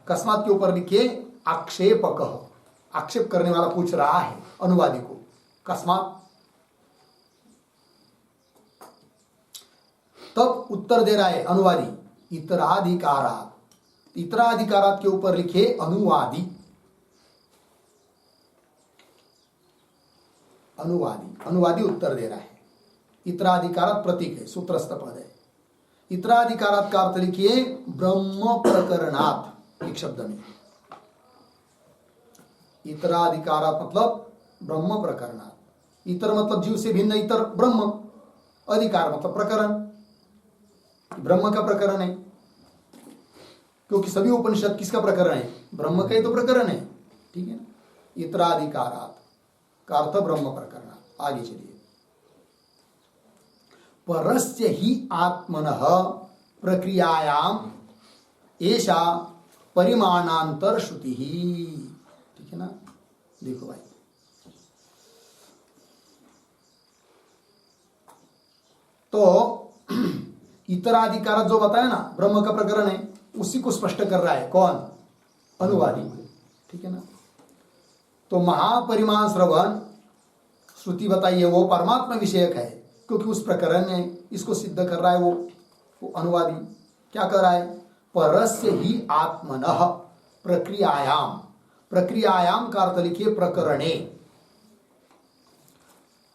कस्मात के ऊपर लिखिए आक्षेपक, आक्षेप करने वाला पूछ रहा है अनुवादी को, कस्मात। तब उत्तर दे रहा है अनुवादी इतराधिकारात, इतराधिकारात के ऊपर लिखे अनुवादी, अनुवादी उत्तर दे रहा है। इतराधिकारात प्रतीक है, सूत्रस्थ पद है। इतराधिकारात का अर्थ लिखिए ब्रह्म प्रकरणात्, एक शब्द में इतराधिकारात मतलब ब्रह्म प्रकरणात्। इतर मतलब जीव से भिन्न इतर ब्रह्म, अधिकार मतलब प्रकरण, ब्रह्म का प्रकरण है, क्योंकि सभी उपनिषद किसका प्रकरण है? ब्रह्म का ही तो प्रकरण है, ठीक है ना। इतराधिकारात का अर्थ ब्रह्म प्रकरणात्। आगे चलिए, परस्य ही आत्मनः प्रक्रियायाम एषा परिमाणांतर श्रुति ही, ठीक है ना। देखो भाई, तो इतराधिकार जो बताया ना ब्रह्म का प्रकरण है, उसी को स्पष्ट कर रहा है कौन? अनुवादी, ठीक है ना। तो महापरिमाण श्रवण श्रुति बताइए वो परमात्मा विषयक है, क्योंकि उस प्रकरण में इसको सिद्ध कर रहा है वो अनुवादी। क्या कर रहा है? परस्य ही आत्मनः प्रक्रियायाम, प्रक्रियायाम का अर्थ लिखिए प्रकरणे,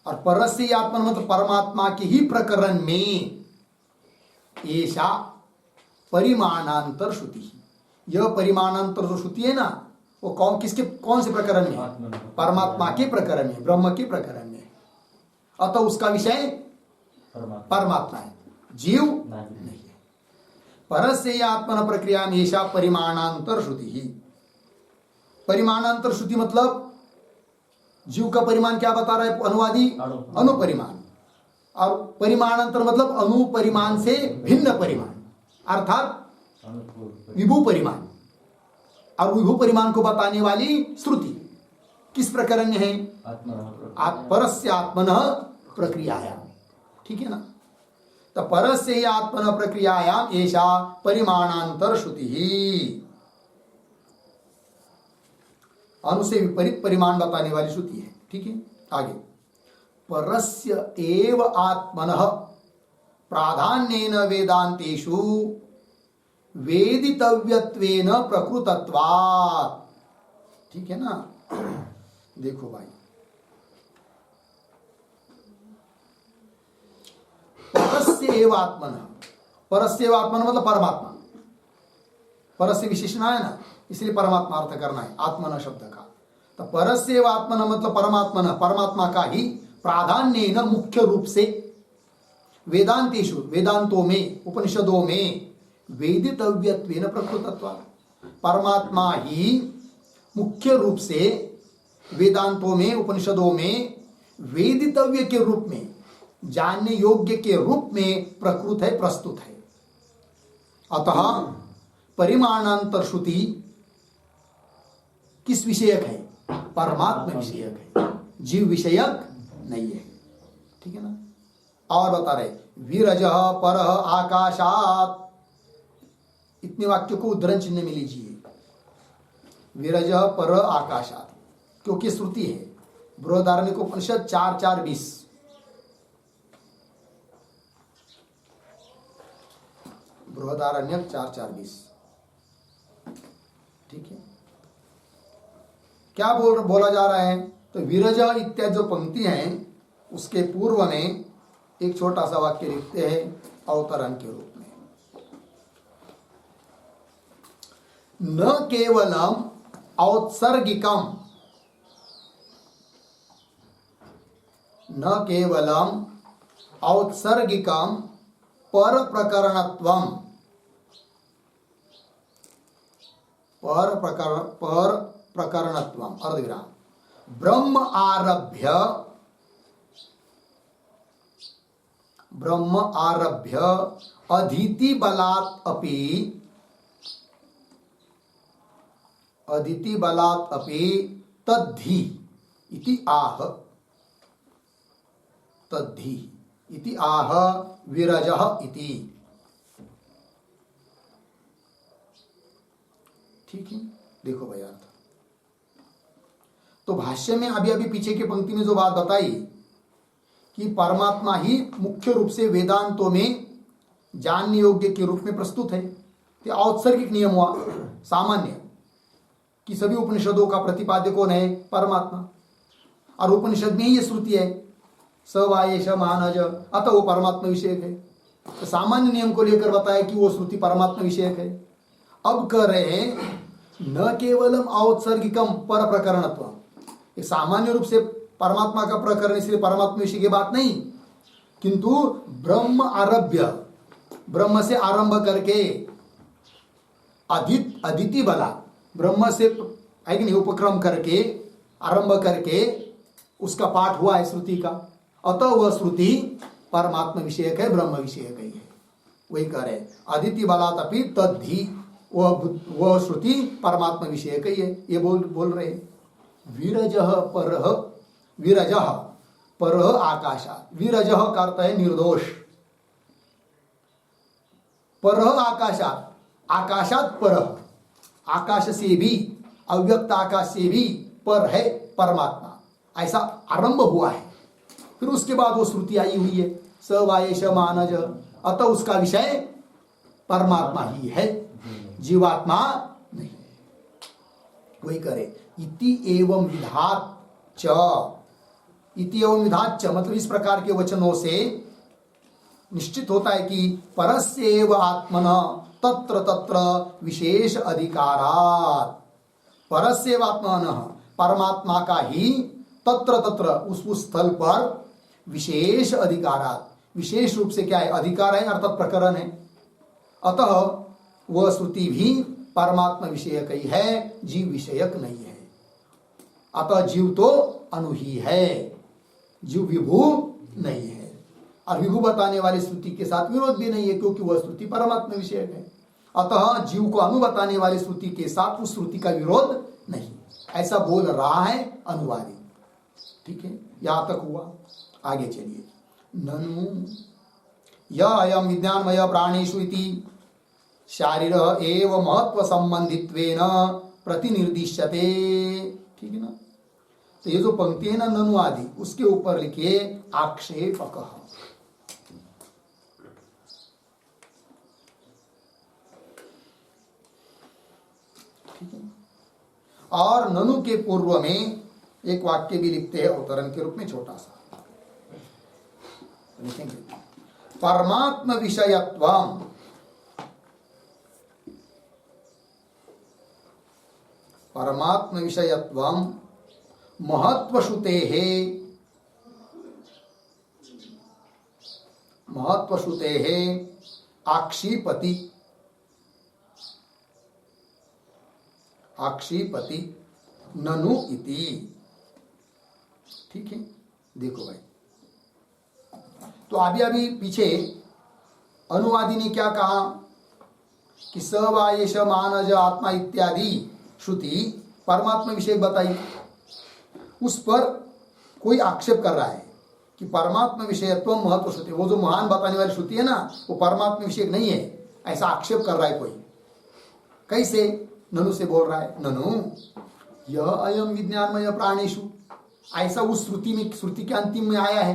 और परस्य ही आत्मन मतलब परमात्मा के ही प्रकरण में ऐसा परिमाणांतर श्रुति, यह परिमाणांतर जो श्रुति है ना वो कौन से प्रकरण में? परमात्मा के प्रकरण में, ब्रह्म के प्रकरण में। अतः उसका विषय परमात्मा है, जीव नहीं है। परस्य आत्मन प्रक्रिया में ऐसा परिमाणांतर श्रुति ही। परिमाणांतर श्रुति मतलब जीव का परिमाण क्या बता रहा है अनुवादी? अनुपरिमाण। और परिमाणांतर मतलब अनुपरिमाण से भिन्न परिमाण, अर्थात विभू परिमाण। और विभू परिमाण को बताने वाली श्रुति किस प्रकरण में है? परस्य आत्मनः प्रक्रियायाम, ठीक है ना। तो परस्य ही आत्मनः प्रक्रियायाम ऐसा परिमाणांतर श्रुति ही, अनु से विपरीत परिमाण बताने वाली श्रुति है, ठीक है। आगे, परस्य एव आत्मनः प्राधान्येन वेदांतेषु वेदितव्यत्वेन प्रकृतत्वात्, ठीक है ना। देखो भाई, परस्य एव आत्मनः, परस्य एव आत्मनः मतलब परमात्मा, परस्य विशेषण है ना, इसलिए परमात्मा अर्थ करना है आत्मनः शब्द का। तो परस्य एव आत्मनः मतलब परमात्मनः, परमात्मा का ही प्राधान्येन मुख्य रूप से वेदांतेषु, वेदांतों में, उपनिषदों में वेदितव्यत्वेन प्रकृतत्वात्, परमात्मा ही मुख्य रूप से वेदांतों में, उपनिषदों में वेदितव्य के रूप में, जानने योग्य के रूप में प्रकृत है, प्रस्तुत है। अतः परिमाणांतर श्रुति किस विषयक है? परमात्मा विषयक है, जीव विषयक नहीं है, ठीक है ना। और बता रहे विरजः परः आकाशात्, इतने वाक्य को उद्धरण चिन्ह में लीजिए। विरजः परः आकाशात्, क्योंकि श्रुति है। बृहदारण्यकोपनिषद 4:4-20, बृहदारण्यक 4:4-20, ठीक है। क्या बोला जा रहा है? तो विरज इत्यादि जो पंक्ति हैं उसके पूर्व में एक छोटा सा वाक्य लिखते हैं अवतरण के रूप में, न केवलम औत्सर्गिकम, न केवलम औत्सर्गिकम पर प्रकरणत्वम, पर प्रकरणत्वम अर्धविराम, ब्रह्म आरभ्य अदिति बलात् अपि तद्धि इति आह विरजः इति। ठीक है, देखो भाई अर्थ। तो भाष्य में अभी अभी पीछे की पंक्ति में जो बात बताई कि परमात्मा ही मुख्य रूप से वेदांतों में जानने योग्य के रूप में प्रस्तुत है, तो औत्सर्गिक नियम हुआ सामान्य कि सभी उपनिषदों का प्रतिपाद्य कौन है? परमात्मा। और उपनिषद में ही ये श्रुति है स वा एष महानज, अतः वो परमात्मा विषयक है। तो सामान्य नियम को लेकर बताया कि वो श्रुति परमात्मा विषयक है। अब कह रहे हैं न केवलम औत्सर्गिकम पर प्रकरणत्व, सामान्य रूप से परमात्मा का प्रकरण इसलिए परमात्मा विषय की बात नहीं, किंतु ब्रह्म आरभ्य, ब्रह्म से आरंभ करके अदिति बला, ब्रह्म से है कि नहीं उपक्रम करके आरंभ करके उसका पाठ हुआ है श्रुति का, अतः वह श्रुति परमात्मा विषयक है, ब्रह्म विषयक ही है। वही कह रहे अदिति बलात् अपि तद्धि, वह श्रुति परमात्मा विषयक ही है। ये बोल रहे विरजः परः आकाशात्, विरजः का अर्थ है निर्दोष, परः आकाशात्, आकाशात् परः, आकाश से भी, अव्यक्त आकाश से भी पर है परमात्मा, ऐसा आरंभ हुआ है। फिर उसके बाद वो श्रुति आई हुई है स वा एष मानज, अतः उसका विषय परमात्मा ही है, जीवात्मा नहीं। वही करे इति एवं विधात च, इति एवं विधात च मतलब इस प्रकार के वचनों से निश्चित होता है कि परस्यैव आत्मनः तत्र तत्र विशेष अधिकारात्, परस्यैव आत्मनः परमात्मा का ही तत्र तत्र उस स्थल पर विशेष अधिकारात्, विशेष रूप से क्या है? अधिकार है अर्थात प्रकरण है। अतः वह श्रुति भी परमात्मा विषयक ही है, जीव विषयक नहीं है। अतः जीव तो अनु ही है, जीव विभू नहीं है। और विभू बताने वाली श्रुति के साथ विरोध भी नहीं है, क्योंकि वह श्रुति परमात्मा विषयक है। अतः जीव को अनु बताने वाली श्रुति के साथ उस श्रुति का विरोध नहीं, ऐसा बोल रहा है अनुवादी। ठीक है, यहां तक हुआ। आगे चलिए, ननु य अयम विज्ञानमय प्राणेषु इति शारीरः एव महत्व संबंधित्वेन प्रतिनिर्दिश्यते। ठीक है ना। तो ये जो पंक्ति है ना ननु आदि, उसके ऊपर लिखिए आक्षेपकः। ठीक है। और ननु के पूर्व में एक वाक्य भी लिखते हैं अवतरण के रूप में, छोटा सा लिखेंगे, परमात्म विषयत्वम, परमात्म विषयत्वम महत्वश्रुतेः, महत्वश्रुतेः आक्षिपति, आक्षिपति ननु इति। ठीक है, देखो भाई, तो अभी पीछे अनुवादी ने क्या कहा कि स वा एष मानज आत्मा इत्यादि श्रुति परमात्मा विषय बताई। उस पर कोई आक्षेप कर रहा है कि परमात्मा विषयत्व महत्व श्रुति, वो जो महान बताने वाली श्रुति है ना, वो परमात्मा विषय नहीं है, ऐसा आक्षेप कर रहा है कोई। कैसे? ननु से बोल रहा है, ननु यह अयम विज्ञानमय प्राणेषु, ऐसा उस श्रुति में, श्रुति के अंतिम में आया है,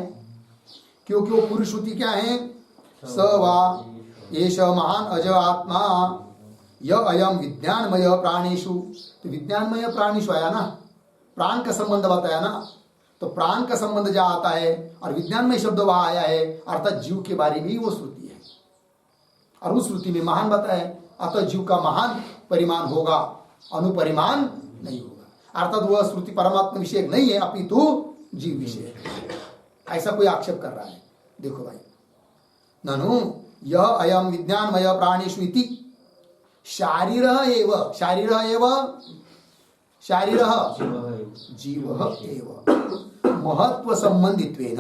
क्योंकि वो पूरी श्रुति क्या है? स वा एष महान अज आत्मा य अयम विज्ञानमय प्राणेषु। तो विज्ञानमय प्राणेषु आया ना, प्राण का संबंध बताया ना, तो प्राण का संबंध जहाँ आता है और विज्ञानमय शब्द वहां आया है, अर्थात जीव के बारे में ही वो श्रुति है। और उस श्रुति में महान बताया, अतः जीव का महान परिमाण होगा, अनुपरिमाण नहीं होगा। अर्थात वह श्रुति परमात्मा विषय नहीं है, अपितु जीव विषय, ऐसा कोई आक्षेप कर रहा है। देखो भाई, ननु यह अयम विज्ञानमय प्राणेषु इति शारीरः एव जीवः एव महत्व संबंधित्वेन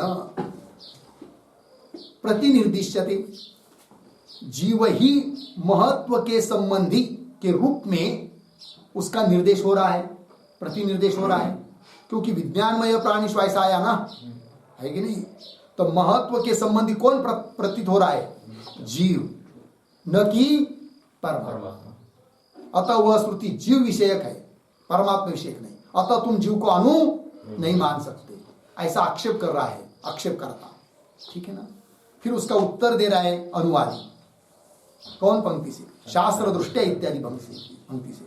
प्रतिनिर्दिश्यते। जीव ही महत्व के संबंधी के रूप में उसका निर्देश हो रहा है, प्रतिनिर्देश हो रहा है, क्योंकि विज्ञानमय प्राणेषु ऐसा आया ना, है कि नहीं? तो महत्व के संबंधी कौन प्रतीत हो रहा है? जीव, न कि परमात्मा। अतः वह श्रुति जीव विषयक है, परमात्मा विषयक नहीं। अतः तुम जीव को अनु नहीं मान सकते, ऐसा आक्षेप कर रहा है, आक्षेप करता। ठीक है ना? फिर उसका उत्तर दे रहा है अनुवादी। कौन पंक्ति से? शास्त्र दृष्टिया इत्यादि पंक्ति से।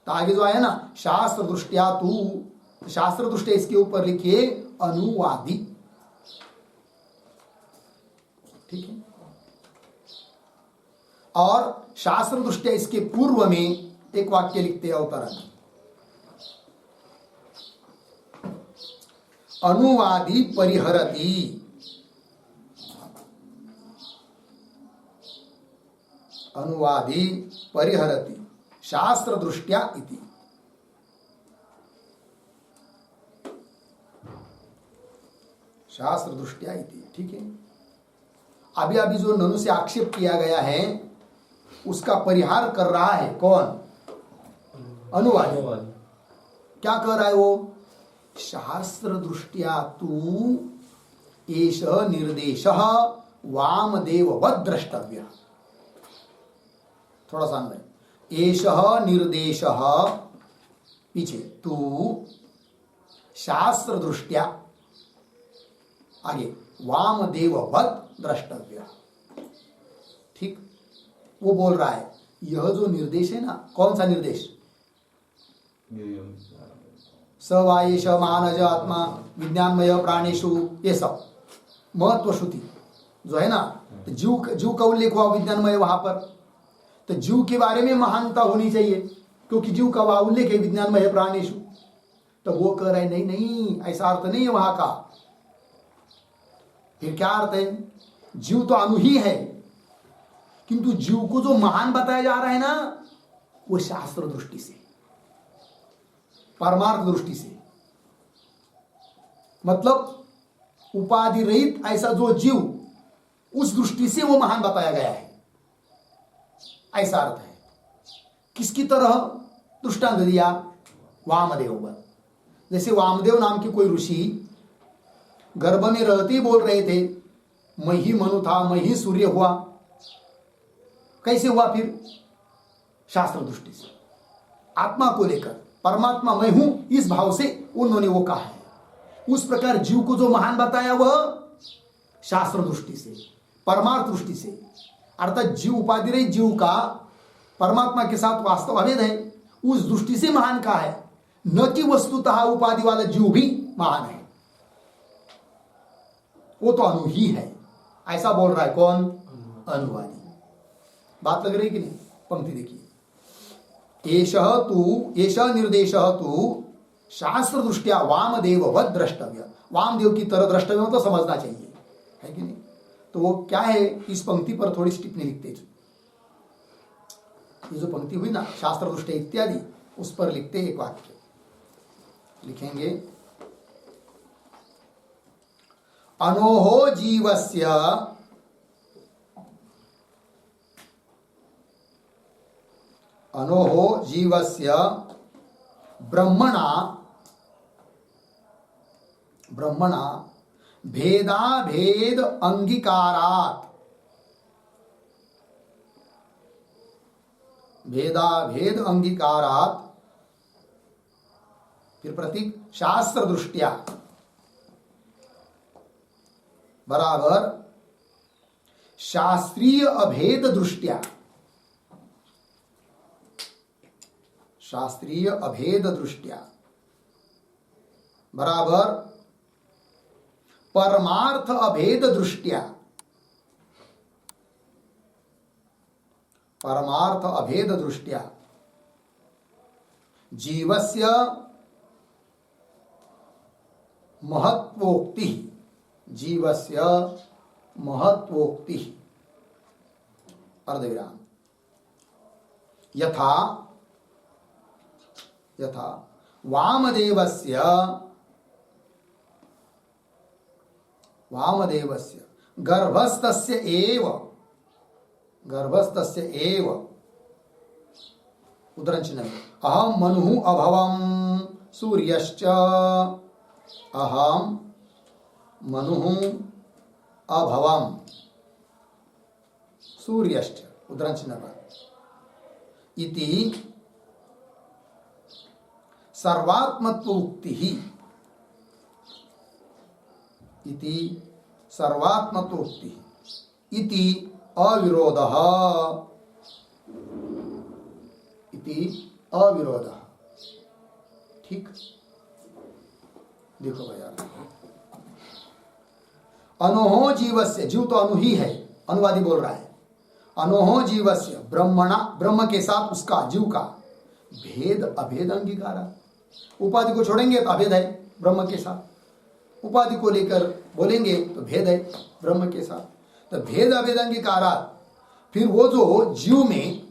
तो आगे जो आया ना, शास्त्र दृष्टिया तू, शास्त्र दृष्टिया इसके ऊपर लिखिए अनुवादी। ठीक है? और शास्त्र दृष्टिया इसके पूर्व में एक वाक्य लिखते हैं अवतरण, अनुवादी परिहरति, अनुवादी परिहरति शास्त्र दृष्टिया इति। शास्त्र दृष्टिया इति। ठीक है? अभी अभी जो ननु से आक्षेप किया गया है उसका परिहार कर रहा है कौन? अनुवादी। क्या कह रहा है वो? शास्त्र दृष्टिया तू एष निर्देश वामदेववत् द्रष्टव्य। थोड़ा सा अन्वय, एष निर्देश पीछे, तू शास्त्र दृष्टिया, आगे वामदेववत् द्रष्टव्य। ठीक? वो बोल रहा है यह जो निर्देश है ना, कौन सा निर्देश? स वायेश मानज आत्मा विज्ञानमय प्राणेषु, ये सब महत्व श्रुति जो है ना, तो जीव का उल्लेख हुआ विज्ञानमय वहां पर। तो जीव के बारे में महानता होनी चाहिए, क्योंकि जीव का वहां उल्लेख है विज्ञानमय प्राणेषु। तो वो कह रहे नहीं नहीं, ऐसा अर्थ नहीं है वहां का। फिर क्या अर्थ है? जीव तो अणु ही है, किंतु जीव को जो महान बताया जा रहा है ना, वो शास्त्र दृष्टि से, परमार्थ दृष्टि से, मतलब उपाधि रहित ऐसा जो जीव, उस दृष्टि से वो महान बताया गया है, ऐसा अर्थ है। किसकी तरह दृष्टांत दिया? वामदेव पर। जैसे वामदेव नाम के कोई ऋषि गर्भ में रहते ही बोल रहे थे मैं ही मनु था, मैं ही सूर्य हुआ। कैसे हुआ? फिर शास्त्र दृष्टि से, आत्मा को लेकर, परमात्मा मैं हूं इस भाव से उन्होंने वो कहा है। उस प्रकार जीव को जो महान बताया वह शास्त्र दृष्टि से, परमार्थ दृष्टि से, अर्थात जीव उपाधि रहित जीव का परमात्मा के साथ वास्तव अभेद है, उस दृष्टि से महान कहा है, न कि वस्तुतः उपाधि वाला जीव भी महान है, वो तो अनु ही है, ऐसा बोल रहा है कौन? अनुवादी। बात लग रही कि नहीं? पंक्ति देखिए, एष निर्देश तू शास्त्र दृष्टिया वामदेववत् द्रष्टव्य। वामदेव की तरह द्रष्टव्य मतलब समझना चाहिए, है कि नहीं? तो वो क्या है, इस पंक्ति पर थोड़ी टिप्पणी लिखते हैं। ये जो पंक्ति हुई ना, शास्त्र दृष्टि इत्यादि, उस पर लिखते एक वाक्य लिखेंगे, अनोहो जीवस्य ब्रह्मणा भेदाभेद अंगीकारात्, फिर प्रतीक शास्त्र दृष्टिया बराबर शास्त्रीय अभेद दृष्टिया, शास्त्रीय अभेद दृष्टिया बराबर परमार्थ अभेद दृष्टिया, परमार्थ अभेद दृष्टिया जीवस्य महत्वोक्ति, जीवस्य महत्वोक्ति अर्धविराम यथा यथा वामदेवस्य गर्भस्थस्य एव उदरचिन्ह अहम मनु अभवम सूर्यश्च अहम मनु अभवम सूर्यश्च उदरचिन्ह इति सर्वात्मत्वोक्ति इति सर्वात्मत्वोक्ति इति अविरोधः ठीक। देखो भैया अनोहो जीवस्य जीव तो अनु ही है अनुवादी बोल रहा है अनोहो जीवस्य ब्रह्मणा ब्रह्म के साथ उसका जीव का भेद अभेद अंगीकारा उपाधि को छोड़ेंगे तो अभेद है ब्रह्म के साथ उपाधि को लेकर बोलेंगे तो भेद है ब्रह्म के साथ तो भेद अभेद अंगीकारा फिर वो जो जीव में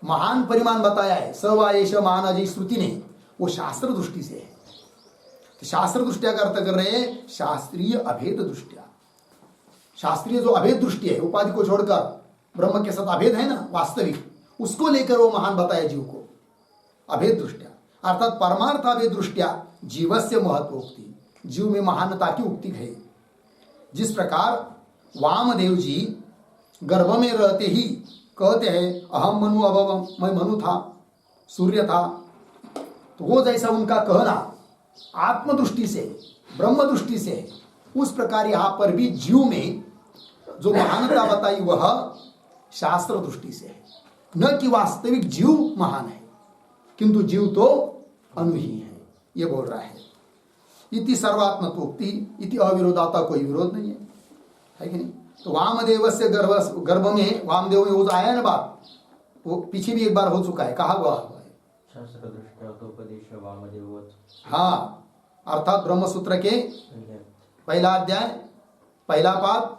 महान परिमाण बताया है सवायेश महानाजी श्रुति ने वो शास्त्र दृष्टि से है तो शास्त्र दृष्टिया का अर्थ कर रहे हैं शास्त्रीय अभेद दृष्टिया शास्त्रीय जो अभेद दृष्टि है उपाधि को छोड़कर ब्रह्म के साथ अभेद है ना वास्तविक उसको लेकर वो महान बताया जीव को अभेद दृष्टिया अर्थात परमार्थ अभेद दृष्टिया जीवस्य महत्वोक्ति जीव में महानता की उक्ति है जिस प्रकार वामदेव जी गर्भ में रहते ही कहते हैं अहम मनु अभवम मैं मनु था सूर्य था तो वो जैसा उनका कहना आत्मदृष्टि से ब्रह्म दृष्टि से उस प्रकार यहाँ पर भी जीव में जो महानता बताई वह शास्त्र दृष्टि से है न कि वास्तविक जीव महान है किंतु जीव तो अनु ही है ये बोल रहा है इति सर्वात्मत्वोक्ति इति अविरोधाता कोई विरोध नहीं है कि नहीं तो वामदेव से गर्भ में वामदेव में वो आया है ना बात वो पीछे भी एक बार हो चुका है कहा हुआ है हाँ अर्थात ब्रह्म सूत्र के पहला अध्याय पहला पाद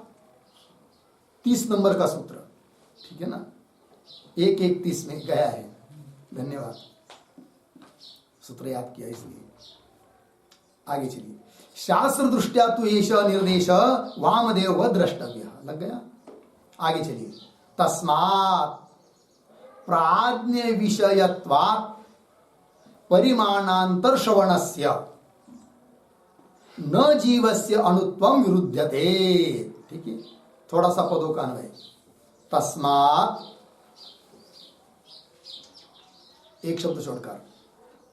30 नंबर का सूत्र ठीक है ना 1:31 में गया है धन्यवाद सूत्र याद किया इसलिए आगे चलिए शास्त्र दृष्टिया तो एष निर्देश वामदेव द्रष्टव्य लग गया आगे चलिए तस्मात् प्राज्ञ विषयत्वात् परिमाणांतर श्रवणस्य न जीवस्य अनुत्वम विरुध्यते ठीक है थोड़ा सा पदों का अन्वय तस्मात् एक शब्द छोड़कर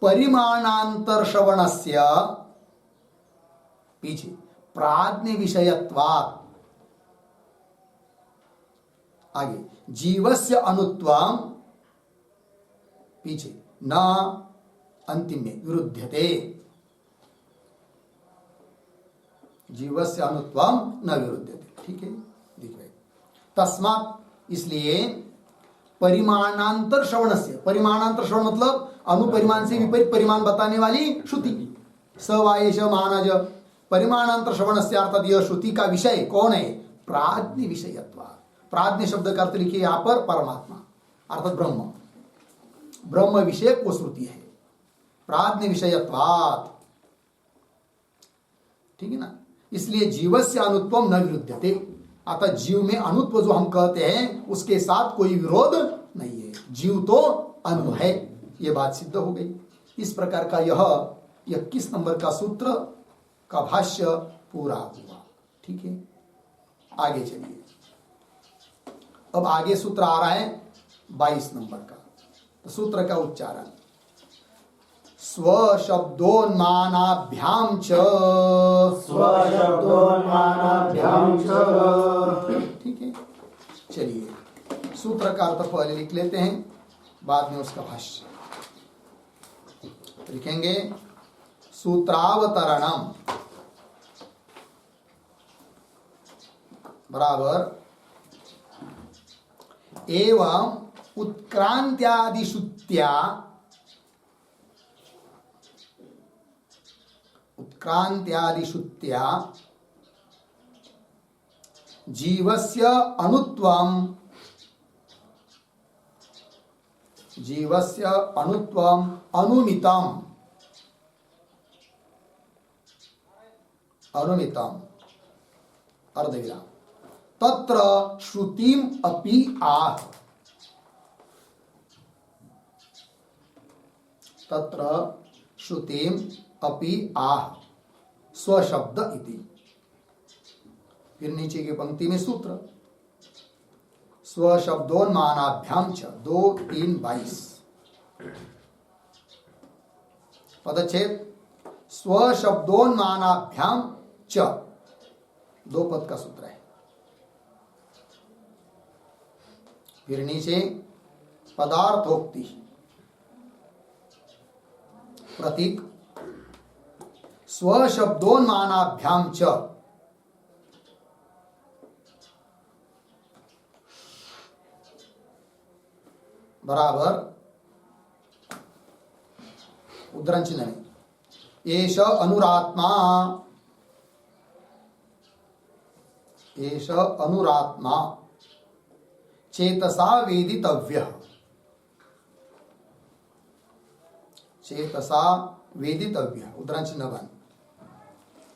परिमाणांतर श्रवणस्य पीछे प्राज्ञ विषयत्वात् आगे जीवस्य अनुत्वम पीछे न अंतिम में विरुध्यते जीवस्य अनुत्वम न विरुध्यते ठीक है दिख रहे तस्मात् इसलिए परिमाणांतर श्रवणस्य परिमाणांतर श्रवण मतलब अनुपरिमाण से विपरीत परिमाण बताने वाली श्रुति सवायेश महानज परिमाणांतर श्रवणस्य अर्थात यह श्रुति का विषय कौन है प्राज्ञ विषयत्व प्राज्ञ शब्द का अर्थ लिखिए यहां पर परमात्मा अर्थात ब्रह्म ब्रह्म विषय को श्रुति है प्राज्ञ विषयत्वात् ठीक है ना इसलिए जीवस्य अनुत्वम न विरुध्यते अतः जीव में अनुत्व जो हम कहते हैं उसके साथ कोई विरोध नहीं है जीव तो अनु है यह बात सिद्ध हो गई इस प्रकार का यह 21 नंबर का सूत्र का भाष्य पूरा हुआ ठीक है आगे चलिए अब आगे सूत्र आ रहा है 22 नंबर का तो सूत्र का उच्चारण स्वशब्दोन्मानाभ्याम च ठीक है चलिए सूत्र का अर्थ पहले लिख लेते हैं बाद में उसका भाष्य लिखेंगे सूत्रावतरणम बराबर एवं उत्क्रांत्यादिशुत्या जीवस्य अणुत्वम अनुमितम अर्धविराम तत्र श्रुतिम अपि आह स्वशब्द इति। फिर नीचे की पंक्ति में सूत्र स्वशब्दोन्मानाभ्याम च 2-3-22 पदच्छेद स्वशब्दोन्मानाभ्याम च 2 पद का सूत्र है। फिर नीचे पदार्थोक्ति प्रतीक स्वशब्दोन्मानाभ्याम च बराबर उद्धरण चिन्ह में एष अनुरात्मा चेतसा वेदितव्यः उद्धरण चिन्ह 1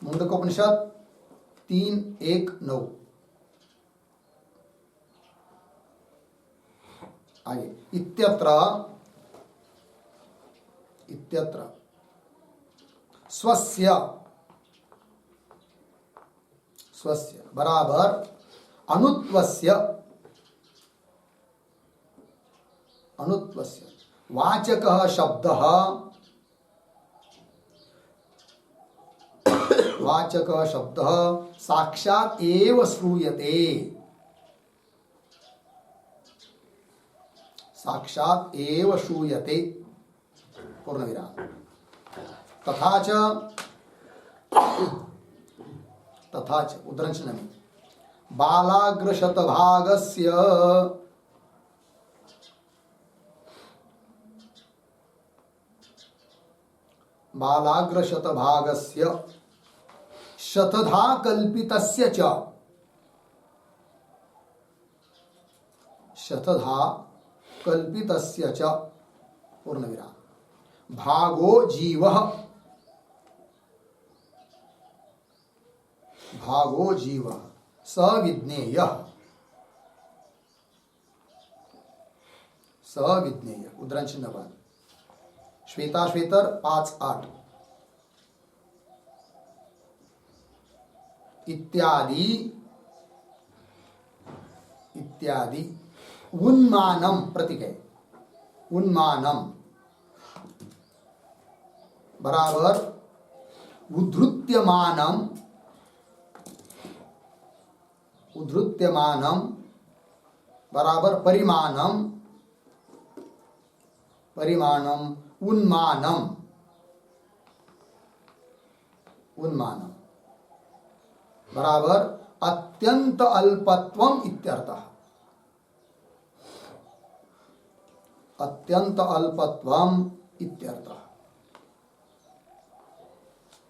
मुंडकोपनिषद 3:1-9 आगे इत्यत्र स्वस्य बराबर अनुत्वस्य वाचकः शब्दः साक्षात् एव श्रूयते पूर्णविराम तथा च उद्धरण चिन्ह में बालाग्रशतभागस्य शतधा कल्पितस्य च पूर्णविराम भागो जीवः सविज्ञेयः उद्धरण चिन्ह 1 श्वेताश्वेतर 5:8 इत्यादि उन्मानम प्रतीक है उन्मानम बराबर उद्धृत्यमानम बराबर परिमाणम उन्मानम बराबर अत्यंत अल्पत्वम इत्यर्थः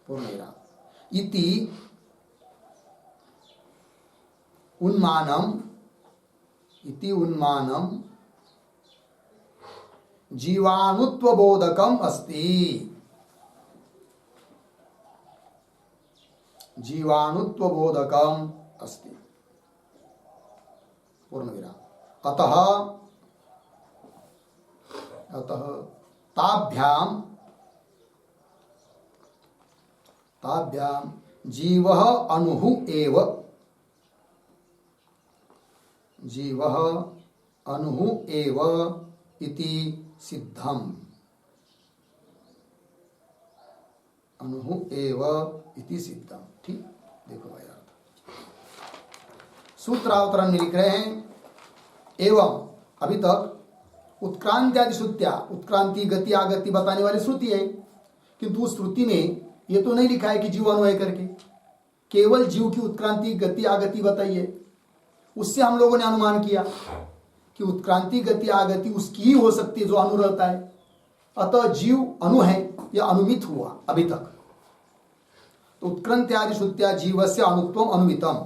पूर्णविराम इति उन्मानम जीवाणुत्वबोधकम अस्ति पूर्णविराम अतः ताभ्याम जीवः अणुः एव इति सिद्धम ठीक। देखो भाई अर्थ सूत्रावतरण में लिख रहे हैं एवं अभी तक उत्क्रांति आदि श्रुतियां उत्क्रांति गति आगति बताने वाली श्रुति है, किंतु उस श्रुति में ये तो नहीं लिखा है कि जीव अणु है करके, केवल जीव की उत्क्रांति गति आगति बताइए। उससे हम लोगों ने अनुमान किया कि उत्क्रांति गति आगति उसकी ही हो सकती है जो अणु रहता है, अतः जीव अणु है, यह अनुमित हुआ अभी तक। तो उत्क्रांति आदि श्रुत्या जीवस्य अणुत्वम अनुमितम,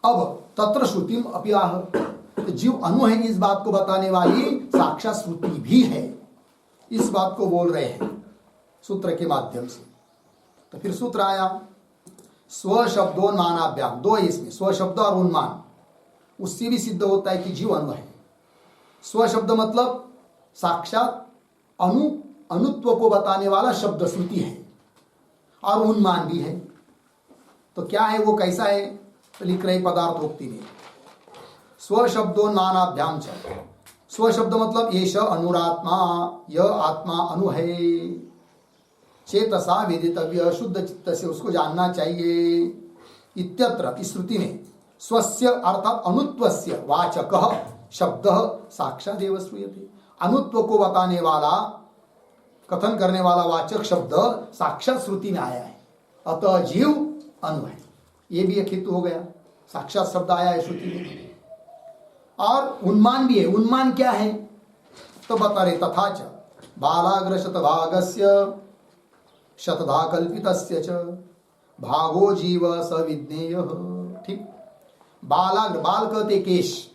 अब तत्र श्रुतिम अपि आह, तो जीव अनु है इस बात को बताने वाली साक्षात श्रुति भी है, इस बात को बोल रहे हैं सूत्र के माध्यम से। तो फिर सूत्र आया स्वशब्दोन्मानाभ्याम, दो है इसमें, स्वशब्द और उन्मान, उससे भी सिद्ध होता है कि जीव अनु है। स्वशब्द मतलब साक्षात अनुत्व को बताने वाला शब्द श्रुति है, और उन्मान भी है। तो क्या है वो, कैसा है, तो लिख रहे पदार्थोक्ति में स्वशब्दोन्मानाभ्याम च, स्वशब्द मतलब एष अनुरात्मा, यह आत्मा अनु है, चेतसा वेदितव्य, शुद्ध चित्त से उसको जानना चाहिए। इत्यत्र इस श्रुति में स्वस्य अर्थात अनुत्वस्य वाचकः शब्दः साक्षादेव श्रूयते, अनुत्व को बताने वाला, कथन करने वाला वाचक शब्द साक्षात श्रुति में आया है, अतः जीव अनु है। ये भी एक हेतु हो गया, साक्षात शब्द आया है श्रुति में। और उन्मान भी है, उन्मान क्या है तो बता रहे, तथा च बालाग्र शतभागस्य शतधा कल्पितस्य च भागो जीव सविज्ञेय। ठीक, बालाग्र, बाल कहते केश,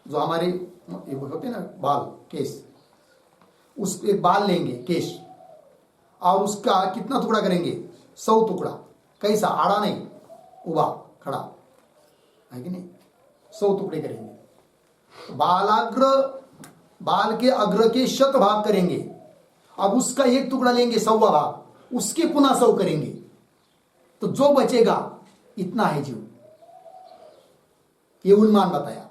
जो हमारे होते ना बाल, केश, उस एक बाल लेंगे केश, और उसका कितना टुकड़ा करेंगे, 100 टुकड़ा, कैसा, आड़ा नहीं, उबा खड़ा है कि नहीं, 100 टुकड़े करेंगे। बालाग्र, बाल के अग्र के 100 भाग करेंगे, अब उसका एक टुकड़ा लेंगे 100वां भाग, उसके पुनः 100 करेंगे, तो जो बचेगा इतना है जीव। ये उन्मान बताया।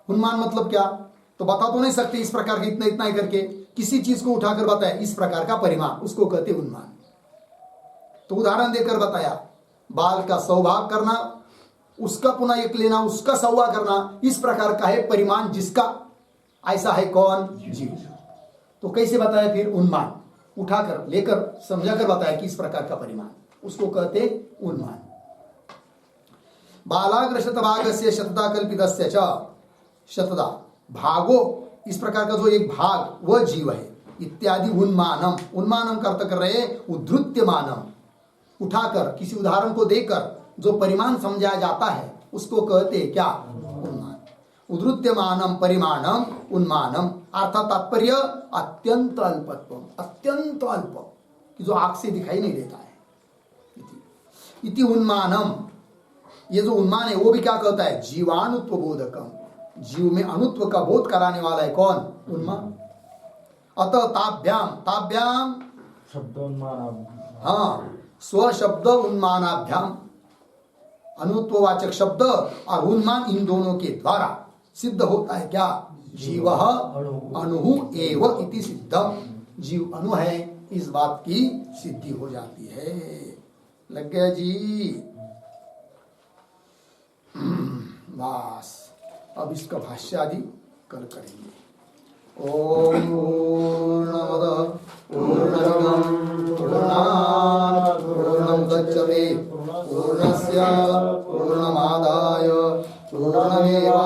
उन्मान मतलब क्या, तो बता तो नहीं सकते इस प्रकार के इतना इतना ही करके, किसी चीज को उठाकर बताया इस प्रकार का परिमाण, उसको कहते उन्मान। तो उदाहरण देकर बताया, बाल का 100 भाग करना, उसका पुनः एक लेना, उसका 100वां करना, इस प्रकार का है परिमाण जिसका, ऐसा है कौन, जीव। तो कैसे बताया फिर, उन्मान, उठाकर लेकर समझाकर बताया कि इस प्रकार का परिमाण, उसको कहते उन्मान। बालाग्र शतभागस्य शतधा कल्पितस्य च, शतधा भागो, इस प्रकार का जो एक भाग वह जीव है, इत्यादि उन्मानम, उन्मानम का अर्थ कर रहे उद्धृत्यमानम, उठाकर किसी उदाहरण को देकर जो परिमाण समझाया जाता है उसको कहते क्या, उन्मान। उद्धृत्यमानम परिमाणम उन्मानम, अर्थात तात्पर्य अत्यंत अल्पत्व, अत्यंत अल्प, कि जो आंख से दिखाई नहीं देता है। इति उन्मानम, ये जो उन्मान है वो भी क्या कहता है, जीवाणुत्व बोधकम, जीव में अनुत्व का बोध कराने वाला है कौन, उन्मान। अतः ताभ्याम, ताभ्याम शब्दोन्मान, हाँ, स्वशब्द उन्मानाभ्याम, अनुत्ववाचक शब्द और उन्मान, इन दोनों के द्वारा सिद्ध होता है क्या, जीव अनु एव इति सिद्धम, जीव अनु है, इस बात की सिद्धि हो जाती है। लग गया जी, बस अब इसका भाष्य आदि कल करेंगे। ओम पूर्णमदः पूर्णमिदं पूर्णात् पूर्णमुदच्यते पूर्णस्य पूर्णमादाय पूर्णमेवा